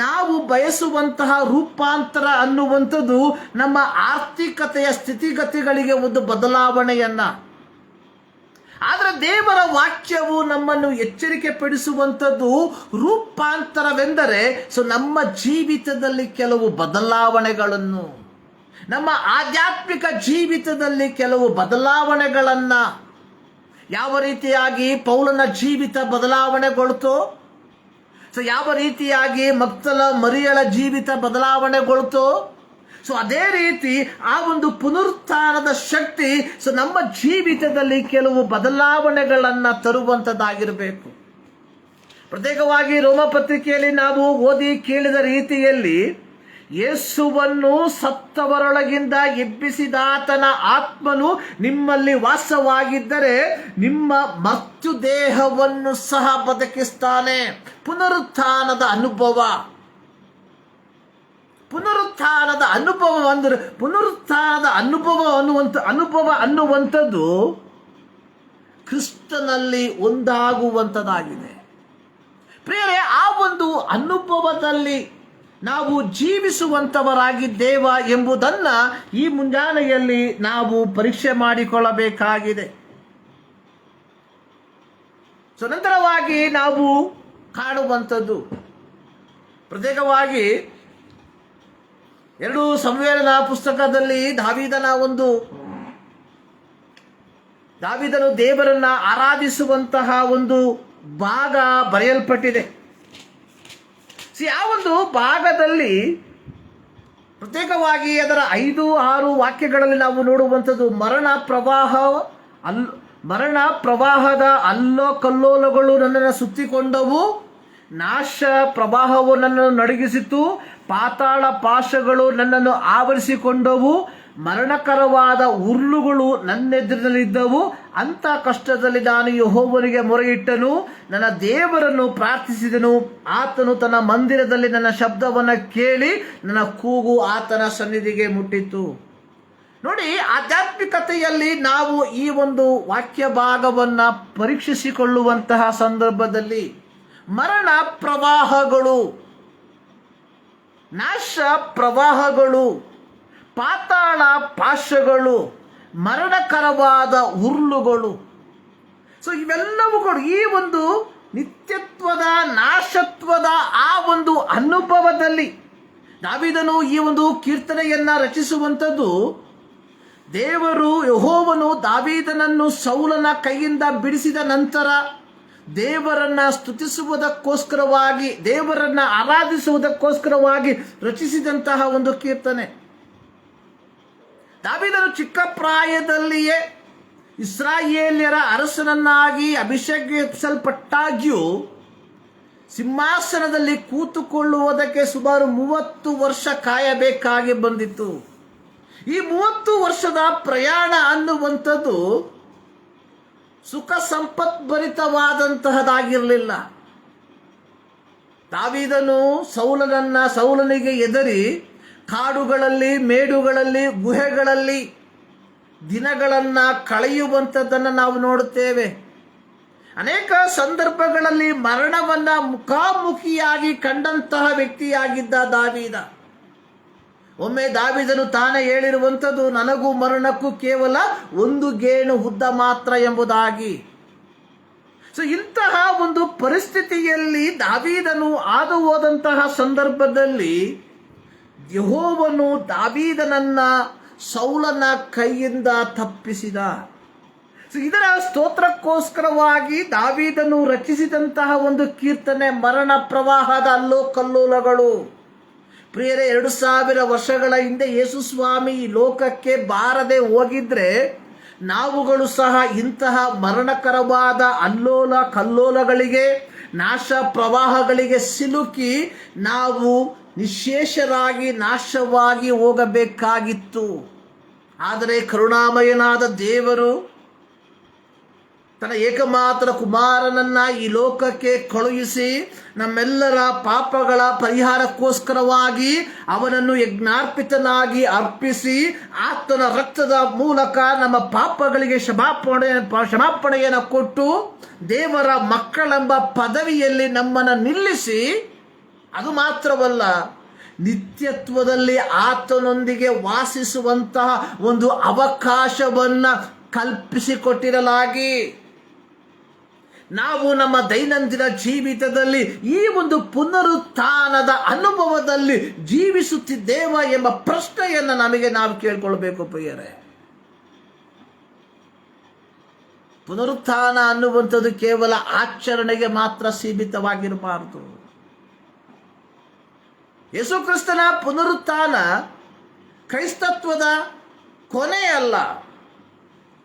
ನಾವು ಬಯಸುವಂತಹ ರೂಪಾಂತರ ಅನ್ನುವಂಥದ್ದು ನಮ್ಮ ಆರ್ಥಿಕತೆಯ ಸ್ಥಿತಿಗತಿಗಳಿಗೆ ಒಂದು ಬದಲಾವಣೆಯನ್ನ. ಆದರೆ ದೇವರ ವಾಕ್ಯವು ನಮ್ಮನ್ನು ಎಚ್ಚರಿಕೆ ಪಡಿಸುವಂಥದ್ದು ರೂಪಾಂತರವೆಂದರೆ ನಮ್ಮ ಜೀವಿತದಲ್ಲಿ ಕೆಲವು ಬದಲಾವಣೆಗಳನ್ನು, ನಮ್ಮ ಆಧ್ಯಾತ್ಮಿಕ ಜೀವಿತದಲ್ಲಿ ಕೆಲವು ಬದಲಾವಣೆಗಳನ್ನ, ಯಾವ ರೀತಿಯಾಗಿ ಪೌಲನ ಜೀವಿತ ಬದಲಾವಣೆಗೊಳ್ತೋ, ಯಾವ ರೀತಿಯಾಗಿ ಮಗ್ದಲ ಮರಿಯಳ ಜೀವಿತ ಬದಲಾವಣೆಗೊಳ್ತೋ, ಅದೇ ರೀತಿ ಆ ಒಂದು ಪುನರುತ್ಥಾನದ ಶಕ್ತಿ ನಮ್ಮ ಜೀವಿತದಲ್ಲಿ ಕೆಲವು ಬದಲಾವಣೆಗಳನ್ನ ತರುವಂತದ್ದಾಗಿರಬೇಕು. ಪ್ರತ್ಯೇಕವಾಗಿ ರೋಮ ಪತ್ರಿಕೆಯಲ್ಲಿ ನಾವು ಓದಿ ಕೇಳಿದ ರೀತಿಯಲ್ಲಿ ಯೇಸುವನ್ನು ಸತ್ತವರೊಳಗಿಂದ ಎಬ್ಬಿಸಿದಾತನ ಆತ್ಮನು ನಿಮ್ಮಲ್ಲಿ ವಾಸವಾಗಿದ್ದರೆ ನಿಮ್ಮ ಮರ್ತ್ಯ ದೇಹವನ್ನು ಸಹ ಬದುಕಿಸ್ತಾನೆ. ಪುನರುತ್ಥಾನದ ಅನುಭವ ಅಂದರೆ ಪುನರುತ್ಥಾನದ ಅನುಭವ ಅನ್ನುವಂಥದ್ದು ಕ್ರಿಸ್ತನಲ್ಲಿ ಒಂದಾಗುವಂಥದ್ದಾಗಿದೆ. ಪ್ರಿಯರೇ, ಆ ಒಂದು ಅನುಭವದಲ್ಲಿ ನಾವು ಜೀವಿಸುವಂಥವರಾಗಿದ್ದೇವ ಎಂಬುದನ್ನ ಈ ಮುಂಜಾನೆಯಲ್ಲಿ ನಾವು ಪರೀಕ್ಷೆ ಮಾಡಿಕೊಳ್ಳಬೇಕಾಗಿದೆ. ನಂತರವಾಗಿ ನಾವು ಕಾಣುವಂಥದ್ದು ಪ್ರತ್ಯೇಕವಾಗಿ 2 ಸಮುವೇಲನ ಪುಸ್ತಕದಲ್ಲಿ ದಾವೀದನು ದೇವರನ್ನ ಆರಾಧಿಸುವಂತಹ ಒಂದು ಭಾಗ ಬರೆಯಲ್ಪಟ್ಟಿದೆ. ಆ ಒಂದು ಭಾಗದಲ್ಲಿ ಪ್ರತ್ಯೇಕವಾಗಿ ಅದರ 5-6 ವಾಕ್ಯಗಳಲ್ಲಿ ನಾವು ನೋಡುವಂಥದ್ದು ಮರಣ ಪ್ರವಾಹದ ಕಲ್ಲೋಲಗಳು ನನ್ನನ್ನು ಸುತ್ತಿಕೊಂಡವು, ನಾಶ ಪ್ರವಾಹವು ನನ್ನನ್ನು ನಡುಗಿಸಿತು, ಪಾತಾಳ ಪಾಶಗಳು ನನ್ನನ್ನು ಆವರಿಸಿಕೊಂಡವು, ಮರಣಕರವಾದ ಉರುಳುಗಳು ನನ್ನೆದುರಿನಲ್ಲಿದ್ದವು. ಅಂತ ಕಷ್ಟದಲ್ಲಿ ನಾನು ಯೆಹೋವನಿಗೆ ಮೊರೆಯಿಟ್ಟನು, ನನ್ನ ದೇವರನ್ನು ಪ್ರಾರ್ಥಿಸಿದನು. ಆತನು ತನ್ನ ಮಂದಿರದಲ್ಲಿ ನನ್ನ ಶಬ್ದವನ್ನು ಕೇಳಿ ನನ್ನ ಕೂಗು ಆತನ ಸನ್ನಿಧಿಗೆ ಮುಟ್ಟಿತು. ನೋಡಿ, ಆಧ್ಯಾತ್ಮಿಕತೆಯಲ್ಲಿ ನಾವು ಈ ಒಂದು ವಾಕ್ಯ ಭಾಗವನ್ನ ಪರೀಕ್ಷಿಸಿಕೊಳ್ಳುವಂತಹ ಸಂದರ್ಭದಲ್ಲಿ ಮರಣ ಪ್ರವಾಹಗಳು, ನಾಶ ಪ್ರವಾಹಗಳು, ಪಾತಾಳ ಪಾಶಗಳು, ಮರಣಕರವಾದ ಉರುಳುಗಳು, ಇವೆಲ್ಲವುಗಳು ಈ ಒಂದು ನಿತ್ಯತ್ವದ ನಾಶತ್ವದ ಆ ಒಂದು ಅನುಭವದಲ್ಲಿ ದಾವೀದನು ಈ ಒಂದು ಕೀರ್ತನೆಯನ್ನ ರಚಿಸುವಂಥದ್ದು. ದೇವರು ಯೆಹೋವನು ದಾವೀದನನ್ನು ಸೌಲನ ಕೈಯಿಂದ ಬಿಡಿಸಿದ ನಂತರ ದೇವರನ್ನ ಸ್ತುತಿಸುವುದಕ್ಕೋಸ್ಕರವಾಗಿ, ದೇವರನ್ನ ಆರಾಧಿಸುವುದಕ್ಕೋಸ್ಕರವಾಗಿ ರಚಿಸಿದಂತಹ ಒಂದು ಕೀರ್ತನೆ. ದಾವೀದನು ಚಿಕ್ಕ ಪ್ರಾಯದಲ್ಲಿಯೇ ಇಸ್ರಾಯೇಲ್ಯರ ಅರಸನನ್ನಾಗಿ ಅಭಿಷೇಕಿಸಲ್ಪಟ್ಟಾಗ್ಯೂ ಸಿಂಹಾಸನದಲ್ಲಿ ಕೂತುಕೊಳ್ಳುವುದಕ್ಕೆ ಸುಮಾರು 30 ವರ್ಷ ಕಾಯಬೇಕಾಗಿ ಬಂದಿತ್ತು. ಈ 30 ವರ್ಷದ ಪ್ರಯಾಣ ಅನ್ನುವಂಥದ್ದು ಸುಖ ಸಂಪತ್ಭರಿತವಾದಂತಹದಾಗಿರಲಿಲ್ಲ. ದಾವೀದನು ಸೌಲನಿಗೆ ಎದರಿ ಕಾಡುಗಳಲ್ಲಿ, ಮೇಡುಗಳಲ್ಲಿ, ಗುಹೆಗಳಲ್ಲಿ ದಿನಗಳನ್ನು ಕಳೆಯುವಂಥದ್ದನ್ನು ನಾವು ನೋಡುತ್ತೇವೆ. ಅನೇಕ ಸಂದರ್ಭಗಳಲ್ಲಿ ಮರಣವನ್ನು ಮುಖಾಮುಖಿಯಾಗಿ ಕಂಡಂತಹ ವ್ಯಕ್ತಿಯಾಗಿದ್ದ ದಾವೀದ. ಒಮ್ಮೆ ದಾವೀದನು ತಾನೇ ಹೇಳಿರುವಂಥದ್ದು, ನನಗೂ ಮರಣಕ್ಕೂ ಕೇವಲ ಒಂದು ಗೇಣು ಉದ್ದ ಮಾತ್ರ ಎಂಬುದಾಗಿ. ಇಂತಹ ಒಂದು ಪರಿಸ್ಥಿತಿಯಲ್ಲಿ ದಾವೀದನು ಹಾದು ಹೋದಂತಹ ಸಂದರ್ಭದಲ್ಲಿ ಯೆಹೋವನು ದಾವೀದನನ್ನ ಸೌಲನ ಕೈಯಿಂದ ತಪ್ಪಿಸಿದ. ಇದರ ಸ್ತೋತ್ರಕ್ಕೋಸ್ಕರವಾಗಿ ದಾವೀದನು ರಚಿಸಿದಂತಹ ಒಂದು ಕೀರ್ತನೆ ಮರಣ ಪ್ರವಾಹದ ಅಲ್ಲೋಕಲ್ಲೋಲಗಳು. ಪ್ರಿಯರೇ, 2000 ವರ್ಷಗಳ ಹಿಂದೆ ಯೇಸು ಸ್ವಾಮಿ ಈ ಲೋಕಕ್ಕೆ ಬಾರದೆ ಹೋಗಿದ್ರೆ ನಾವುಗಳು ಸಹ ಇಂತಹ ಮರಣಕರವಾದ ಅಲ್ಲೋಲ ಕಲ್ಲೋಲಗಳಿಗೆ, ನಾಶ ಪ್ರವಾಹಗಳಿಗೆ ಸಿಲುಕಿ ನಾವು ನಿಶೇಷರಾಗಿ ನಾಶವಾಗಿ ಹೋಗಬೇಕಾಗಿತ್ತು. ಆದರೆ ಕರುಣಾಮಯನಾದ ದೇವರು ತನ್ನ ಏಕಮಾತ್ರ ಕುಮಾರನನ್ನ ಈ ಲೋಕಕ್ಕೆ ಕಳುಹಿಸಿ ನಮ್ಮೆಲ್ಲರ ಪಾಪಗಳ ಪರಿಹಾರಕ್ಕೋಸ್ಕರವಾಗಿ ಅವನನ್ನು ಯಜ್ಞಾರ್ಪಿತನಾಗಿ ಅರ್ಪಿಸಿ ಆತನ ರಕ್ತದ ಮೂಲಕ ನಮ್ಮ ಪಾಪಗಳಿಗೆ ಕ್ಷಮಾಪಣೆಯನ್ನು ಕೊಟ್ಟು ದೇವರ ಮಕ್ಕಳೆಂಬ ಪದವಿಯಲ್ಲಿ ನಮ್ಮನ್ನು ನಿಲ್ಲಿಸಿ, ಅದು ಮಾತ್ರವಲ್ಲ, ನಿತ್ಯತ್ವದಲ್ಲಿ ಆತನೊಂದಿಗೆ ವಾಸಿಸುವಂತಹ ಒಂದು ಅವಕಾಶವನ್ನು ಕಲ್ಪಿಸಿಕೊಟ್ಟಿರಲಾಗಿ ನಾವು ನಮ್ಮ ದೈನಂದಿನ ಜೀವಿತದಲ್ಲಿ ಈ ಒಂದು ಪುನರುತ್ಥಾನದ ಅನುಭವದಲ್ಲಿ ಜೀವಿಸುತ್ತಿದ್ದೇವ ಎಂಬ ಪ್ರಶ್ನೆಯನ್ನು ನಾವು ಕೇಳಿಕೊಳ್ಬೇಕು ಪ್ರಿಯರೇ. ಪುನರುತ್ಥಾನ ಅನ್ನುವಂಥದ್ದು ಕೇವಲ ಆಚರಣೆಗೆ ಮಾತ್ರ ಸೀಮಿತವಾಗಿರಬಾರದು. ಯೇಸು ಕ್ರಿಸ್ತನ ಪುನರುತ್ಥಾನ ಕ್ರೈಸ್ತತ್ವದ ಕೊನೆಯಲ್ಲ.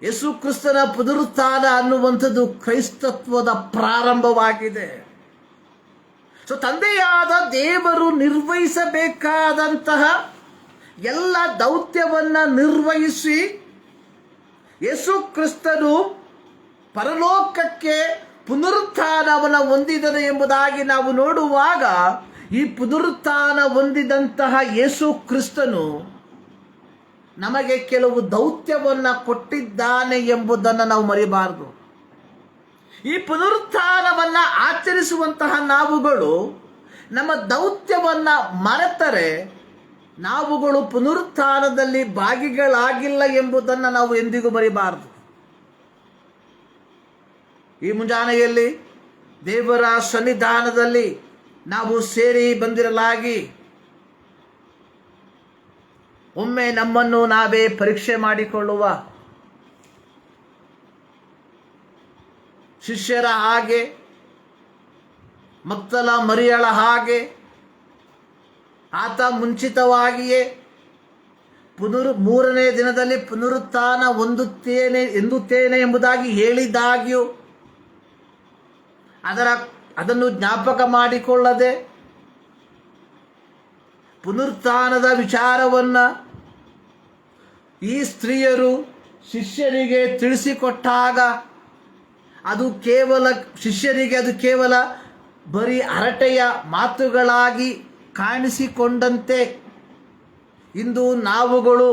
ಯೇಸು ಕ್ರಿಸ್ತನ ಪುನರುತ್ಥಾನ ಅನ್ನುವಂಥದ್ದು ಕ್ರೈಸ್ತತ್ವದ ಪ್ರಾರಂಭವಾಗಿದೆ. ತಂದೆಯಾದ ದೇವರು ನಿರ್ವಹಿಸಬೇಕಾದಂತಹ ಎಲ್ಲ ದೌತ್ಯವನ್ನು ನಿರ್ವಹಿಸಿ ಯೇಸು ಕ್ರಿಸ್ತನು ಪರಲೋಕಕ್ಕೆ ಪುನರುತ್ಥಾನವನ್ನು ಹೊಂದಿದನು ಎಂಬುದಾಗಿ ನಾವು ನೋಡುವಾಗ, ಈ ಪುನರುತ್ಥಾನ ಹೊಂದಿದಂತಹ ಯೇಸು ಕ್ರಿಸ್ತನು ನಮಗೆ ಕೆಲವು ದೌತ್ಯವನ್ನು ಕೊಟ್ಟಿದ್ದಾನೆ ಎಂಬುದನ್ನು ನಾವು ಮರಿಬಾರದು. ಈ ಪುನರುತ್ಥಾನವನ್ನು ಆಚರಿಸುವಂತಹ ನಾವುಗಳು ನಮ್ಮ ದೌತ್ಯವನ್ನು ಮರೆತರೆ ನಾವುಗಳು ಪುನರುತ್ಥಾನದಲ್ಲಿ ಭಾಗಿಗಳಾಗಿಲ್ಲ ಎಂಬುದನ್ನು ನಾವು ಎಂದಿಗೂ ಮರಿಬಾರದು. ಈ ಮುಂಜಾನೆಯಲ್ಲಿ ದೇವರ ಸನ್ನಿಧಾನದಲ್ಲಿ ನಾವು ಸೇರಿ ಬಂದಿರಲಾಗಿ ಒಮ್ಮೆ ನಮ್ಮನ್ನು ನಾವೇ ಪರೀಕ್ಷೆ ಮಾಡಿಕೊಳ್ಳುವ, ಶಿಷ್ಯರ ಹಾಗೆ, ಮಗ್ದಲ ಮರಿಯಳ ಹಾಗೆ ಆತ ಮುಂಚಿತವಾಗಿಯೇ ಮೂರನೇ ದಿನದಲ್ಲಿ ಪುನರುತ್ಥಾನ ಹೊಂದುತ್ತೇನೆ ಎಂಬುದಾಗಿ ಹೇಳಿದಾಗ್ಯೂ ಅದನ್ನು ಜ್ಞಾಪಕ ಮಾಡಿಕೊಳ್ಳದೆ ಪುನರುತ್ಥಾನದ ವಿಚಾರವನ್ನು ಈ ಸ್ತ್ರೀಯರು ಶಿಷ್ಯರಿಗೆ ತಿಳಿಸಿಕೊಟ್ಟಾಗ ಶಿಷ್ಯರಿಗೆ ಅದು ಕೇವಲ ಬರೀ ಹರಟೆಯ ಮಾತುಗಳಾಗಿ ಕಾಣಿಸಿಕೊಂಡಂತೆ ಇಂದು ನಾವುಗಳು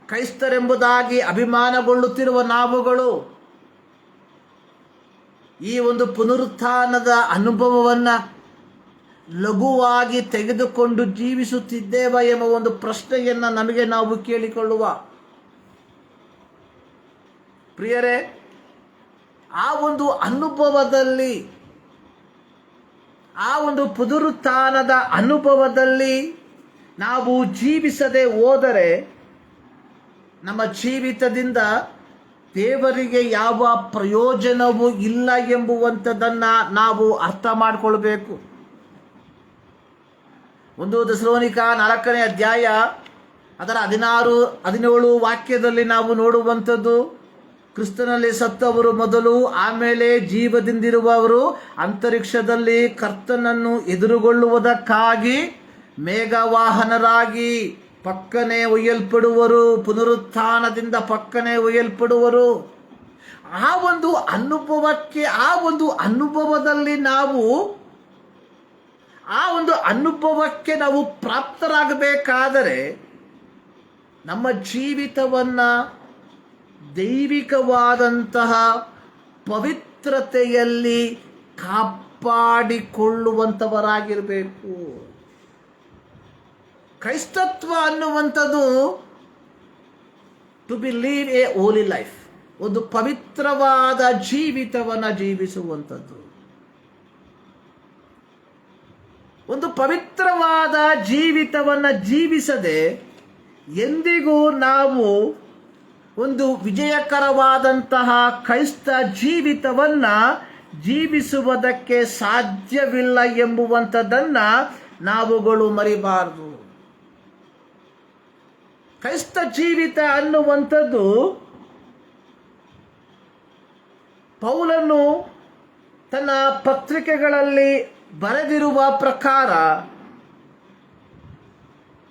ಕ್ರೈಸ್ತರೆಂಬುದಾಗಿ ಅಭಿಮಾನಗೊಳ್ಳುತ್ತಿರುವ ನಾವುಗಳು ಈ ಒಂದು ಪುನರುತ್ಥಾನದ ಅನುಭವವನ್ನು ಲಘುವಾಗಿ ತೆಗೆದುಕೊಂಡು ಜೀವಿಸುತ್ತಿದ್ದೇವ ಎಂಬ ಒಂದು ಪ್ರಶ್ನೆಯನ್ನು ನಮಗೆ ನಾವು ಕೇಳಿಕೊಳ್ಳುವ. ಪ್ರಿಯರೇ, ಆ ಒಂದು ಅನುಭವದಲ್ಲಿ, ಆ ಒಂದು ಪುನರುತ್ಥಾನದ ಅನುಭವದಲ್ಲಿ ನಾವು ಜೀವಿಸದೆ ಹೋದರೆ ನಮ್ಮ ಜೀವಿತದಿಂದ ದೇವರಿಗೆ ಯಾವ ಪ್ರಯೋಜನವೂ ಇಲ್ಲ ಎಂಬುವಂಥದ್ದನ್ನು ನಾವು ಅರ್ಥ ಮಾಡಿಕೊಳ್ಬೇಕು. 1 ಥೆಸಲೋನಿಕ 4ನೇ ಅಧ್ಯಾಯ ಅದರ 16-17 ವಾಕ್ಯದಲ್ಲಿ ನಾವು ನೋಡುವಂಥದ್ದು, ಕ್ರಿಸ್ತನಲ್ಲಿ ಸತ್ತವರು ಮೊದಲು, ಆಮೇಲೆ ಜೀವದಿಂದಿರುವವರು ಅಂತರಿಕ್ಷದಲ್ಲಿ ಕರ್ತನನ್ನು ಎದುರುಗೊಳ್ಳುವುದಕ್ಕಾಗಿ ಮೇಘವಾಹನರಾಗಿ ಪಕ್ಕನೆ ಒಯ್ಯಲ್ಪಡುವರು. ಪುನರುತ್ಥಾನದಿಂದ ಪಕ್ಕನೆ ಒಯ್ಯಲ್ಪಡುವರು. ಆ ಒಂದು ಅನುಭವದಲ್ಲಿ ನಾವು ಪ್ರಾಪ್ತರಾಗಬೇಕಾದರೆ ನಮ್ಮ ಜೀವಿತವನ್ನು ದೈವಿಕವಾದಂತಹ ಪವಿತ್ರತೆಯಲ್ಲಿ ಕಾಪಾಡಿಕೊಳ್ಳುವಂಥವರಾಗಿರಬೇಕು. ಕ್ರೈಸ್ತತ್ವ ಅನ್ನುವಂಥದ್ದು to be live a holy life, ಒಂದು ಪವಿತ್ರವಾದ ಜೀವಿತವನ್ನು ಜೀವಿಸುವಂಥದ್ದು. ಒಂದು ಪವಿತ್ರವಾದ ಜೀವಿತವನ್ನು ಜೀವಿಸದೆ ಎಂದಿಗೂ ನಾವು ಒಂದು ವಿಜಯಕರವಾದಂತಹ ಕ್ರೈಸ್ತ ಜೀವಿತವನ್ನು ಜೀವಿಸುವುದಕ್ಕೆ ಸಾಧ್ಯವಿಲ್ಲ ಎಂಬುವಂಥದ್ದನ್ನು ನಾವುಗಳು ಮರಿಬಾರದು. ಕ್ರೈಸ್ತ ಜೀವಿತ ಅನ್ನುವಂಥದ್ದು ಪೌಲನು ತನ್ನ ಪತ್ರಿಕೆಗಳಲ್ಲಿ ಬರೆದಿರುವ ಪ್ರಕಾರ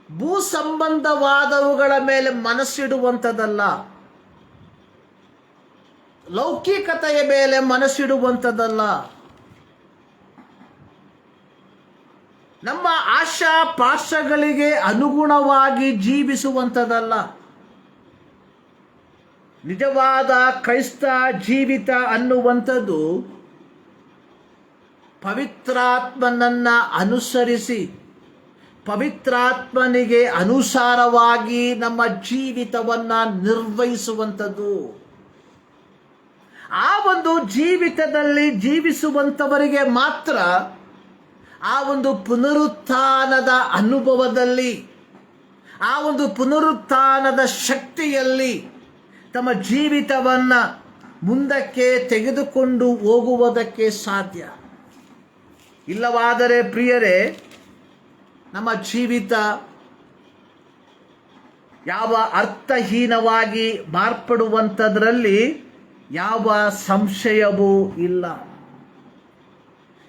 ಭೂ ಸಂಬಂಧವಾದವುಗಳ ಮೇಲೆ ಮನಸ್ಸಿಡುವಂಥದ್ದಲ್ಲ, ಲೌಕಿಕತೆಯ ಮೇಲೆ ಮನಸ್ಸಿಡುವಂಥದ್ದಲ್ಲ, ನಮ್ಮ ಆಶಾ ಪಾಶಗಳಿಗೆ ಅನುಗುಣವಾಗಿ ಜೀವಿಸುವಂಥದ್ದಲ್ಲ. ನಿಜವಾದ ಕ್ರೈಸ್ತ ಜೀವಿತ ಅನ್ನುವಂಥದ್ದು ಪವಿತ್ರಾತ್ಮನನ್ನ ಅನುಸರಿಸಿ ಪವಿತ್ರಾತ್ಮನಿಗೆ ಅನುಸಾರವಾಗಿ ನಮ್ಮ ಜೀವಿತವನ್ನು ನಿರ್ವಹಿಸುವಂಥದ್ದು. ಆ ಒಂದು ಜೀವಿತದಲ್ಲಿ ಜೀವಿಸುವಂಥವರಿಗೆ ಮಾತ್ರ ಆ ಒಂದು ಪುನರುತ್ಥಾನದ ಅನುಭವದಲ್ಲಿ, ಆ ಒಂದು ಪುನರುತ್ಥಾನದ ಶಕ್ತಿಯಲ್ಲಿ ತಮ್ಮ ಜೀವಿತವನ್ನು ಮುಂದಕ್ಕೆ ತೆಗೆದುಕೊಂಡು ಹೋಗುವುದಕ್ಕೆ ಸಾಧ್ಯ. ಇಲ್ಲವಾದರೆ ಪ್ರಿಯರೇ, ನಮ್ಮ ಜೀವಿತ ಯಾವ ಅರ್ಥಹೀನವಾಗಿ ಮಾರ್ಪಡುವಂಥದ್ರಲ್ಲಿ ಯಾವ ಸಂಶಯವೂ ಇಲ್ಲ.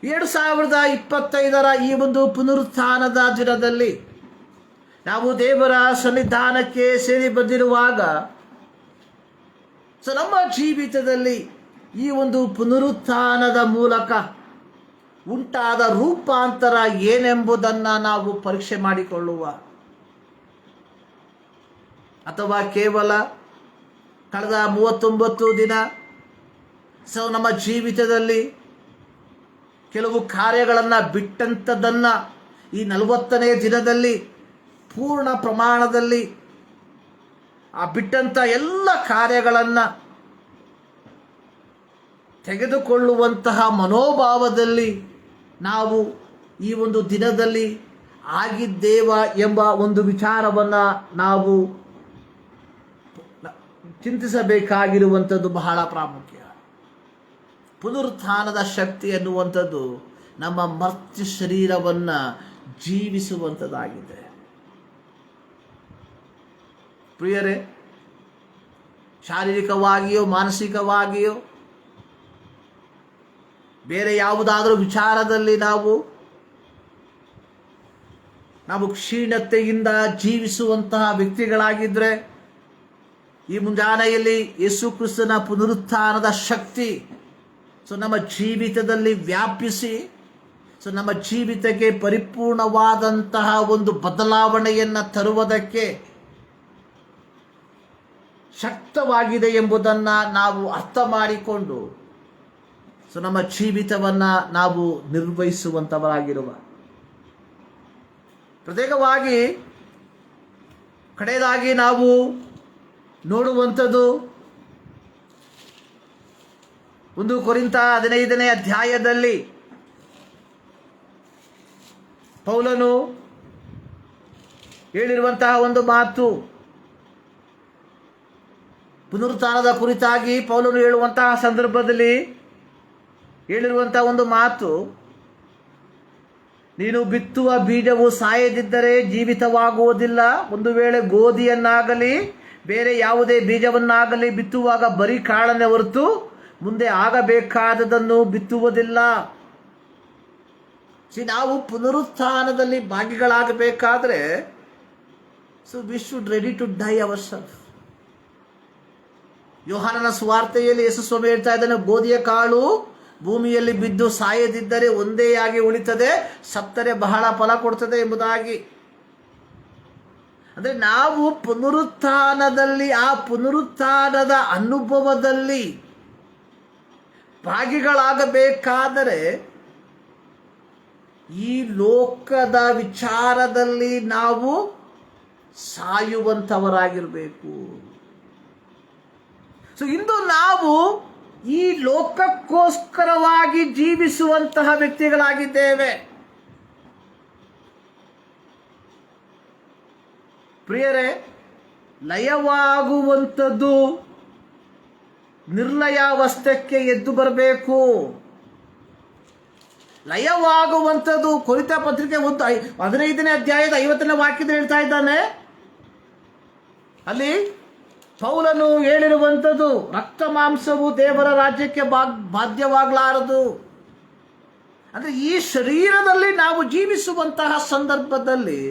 2025ರ ಈ ಒಂದು ಪುನರುತ್ಥಾನದ ದಿನದಲ್ಲಿ ನಾವು ದೇವರ ಸನ್ನಿಧಾನಕ್ಕೆ ಸೇರಿ ಬಂದಿರುವಾಗ ನಮ್ಮ ಜೀವಿತದಲ್ಲಿ ಈ ಒಂದು ಪುನರುತ್ಥಾನದ ಮೂಲಕ ಉಂಟಾದ ರೂಪಾಂತರ ಏನೆಂಬುದನ್ನು ನಾವು ಪರೀಕ್ಷೆ ಮಾಡಿಕೊಳ್ಳುವ, ಅಥವಾ ಕೇವಲ ಕಳೆದ 39 ದಿನ ನಮ್ಮ ಜೀವಿತದಲ್ಲಿ ಕೆಲವು ಕಾರ್ಯಗಳನ್ನು ಬಿಟ್ಟಂಥದ್ದನ್ನು ಈ 40ನೇ ದಿನದಲ್ಲಿ ಪೂರ್ಣ ಪ್ರಮಾಣದಲ್ಲಿ ಆ ಬಿಟ್ಟಂಥ ಎಲ್ಲ ಕಾರ್ಯಗಳನ್ನು ತೆಗೆದುಕೊಳ್ಳುವಂತಹ ಮನೋಭಾವದಲ್ಲಿ ನಾವು ಈ ಒಂದು ದಿನದಲ್ಲಿ ಆಗಿದ್ದೇವ ಎಂಬ ಒಂದು ವಿಚಾರವನ್ನು ನಾವು ಚಿಂತಿಸಬೇಕಾಗಿರುವಂಥದ್ದು ಬಹಳ ಪ್ರಾಮುಖ್ಯ. ಪುನರುತ್ಥಾನದ ಶಕ್ತಿ ಎನ್ನುವಂಥದ್ದು ನಮ್ಮ ಮರ್ತ್ಯ ಶರೀರವನ್ನು ಜೀವಿಸುವಂಥದ್ದಾಗಿದೆ. ಪ್ರಿಯರೇ, ಶಾರೀರಿಕವಾಗಿಯೋ ಮಾನಸಿಕವಾಗಿಯೋ ಬೇರೆ ಯಾವುದಾದರೂ ವಿಚಾರದಲ್ಲಿ ನಾವು ಕ್ಷೀಣತೆಯಿಂದ ಜೀವಿಸುವಂತಹ ವ್ಯಕ್ತಿಗಳಾಗಿದ್ದರೆ ಈ ಮುಂಜಾನೆಯಲ್ಲಿ ಯೇಸು ಕ್ರಿಸ್ತನ ಪುನರುತ್ಥಾನದ ಶಕ್ತಿ ನಮ್ಮ ಜೀವಿತದಲ್ಲಿ ವ್ಯಾಪಿಸಿ ನಮ್ಮ ಜೀವಿತಕ್ಕೆ ಪರಿಪೂರ್ಣವಾದಂತಹ ಒಂದು ಬದಲಾವಣೆಯನ್ನು ತರುವುದಕ್ಕೆ ಶಕ್ತವಾಗಿದೆ ಎಂಬುದನ್ನು ನಾವು ಅರ್ಥ ಮಾಡಿಕೊಂಡು ನಮ್ಮ ಜೀವಿತವನ್ನು ನಾವು ನಿರ್ವಹಿಸುವಂಥವರಾಗಿರುವ, ಪ್ರತ್ಯೇಕವಾಗಿ ಕಡೆಯದಾಗಿ ನಾವು ನೋಡುವಂಥದ್ದು 1 ಕೊರಿಂಥ 15ನೇ ಅಧ್ಯಾಯದಲ್ಲಿ ಪೌಲನು ಹೇಳಿರುವಂತಹ ಒಂದು ಮಾತು, ಪುನರುತ್ಥಾನದ ಕುರಿತಾಗಿ ಪೌಲನು ಹೇಳುವಂತಹ ಸಂದರ್ಭದಲ್ಲಿ ಹೇಳಿರುವಂತಹ ಒಂದು ಮಾತು, ನೀನು ಬಿತ್ತುವ ಬೀಜವು ಸಾಯದಿದ್ದರೆ ಜೀವಿತವಾಗುವುದಿಲ್ಲ. ಒಂದು ವೇಳೆ ಗೋಧಿಯನ್ನಾಗಲಿ ಬೇರೆ ಯಾವುದೇ ಬೀಜವನ್ನಾಗಲಿ ಬಿತ್ತುವಾಗ ಬರೀ ಕಾಳನ್ನೇ ಹೊರತು ಮುಂದೆ ಆಗಬೇಕಾದದನ್ನು ಬಿತ್ತುವುದಿಲ್ಲ. ನಾವು ಪುನರುತ್ಥಾನದಲ್ಲಿ ಭಾಗಿಗಳಾಗಬೇಕಾದ್ರೆ we should ready to die our self. ಯೋಹಾನನ ಸುವಾರ್ತೆಯಲ್ಲಿ ಯೇಸು ಸ್ವಾಮಿ ಹೇಳ್ತಾ ಇದ್ದಾನೆ, ಗೋಧಿಯ ಕಾಳು ಭೂಮಿಯಲ್ಲಿ ಬಿದ್ದು ಸಾಯದಿದ್ದರೆ ಒಂದೇ ಆಗಿ ಉಳಿತದೆ, ಸತ್ತರೆ ಬಹಳ ಫಲ ಕೊಡ್ತದೆ ಎಂಬುದಾಗಿ. ಅಂದರೆ ನಾವು ಪುನರುತ್ಥಾನದಲ್ಲಿ, ಆ ಪುನರುತ್ಥಾನದ ಅನುಭವದಲ್ಲಿ ಭಾಗಿಗಳಾಗಬೇಕಾದರೆ ಈ ಲೋಕದ ವಿಚಾರದಲ್ಲಿ ನಾವು ಸಾಯುವಂಥವರಾಗಿರಬೇಕು. ಇಂದು ನಾವು ಈ ಲೋಕಕ್ಕೋಸ್ಕರವಾಗಿ ಜೀವಿಸುವಂತಹ ವ್ಯಕ್ತಿಗಳಾಗಿದ್ದೇವೆ. ಪ್ರಿಯರೇ, ಲಯವಾಗುವಂಥದ್ದು ನಿರ್ಲಯಾವಸ್ಥೆಗೆ ಎದ್ದು ಬರಬೇಕು. ಲಯವಾಗುವಂಥದ್ದು ಕೊರಿತ ಪತ್ರಿಕೆ 15ನೇ ಅಧ್ಯಾಯದ 50ನೇ ವಾಕ್ಯದಲ್ಲಿ ಹೇಳ್ತಾ ಇದ್ದಾನೆ. ಅಲ್ಲಿ ಪೌಲನು ಹೇಳಿರುವಂಥದ್ದು, ರಕ್ತ ಮಾಂಸವು ದೇವರ ರಾಜ್ಯಕ್ಕೆ ಬಾಧ್ಯವಾಗಲಾರದು. ಅಂದರೆ ಈ ಶರೀರದಲ್ಲಿ ನಾವು ಜೀವಿಸುವಂತಹ ಸಂದರ್ಭದಲ್ಲಿ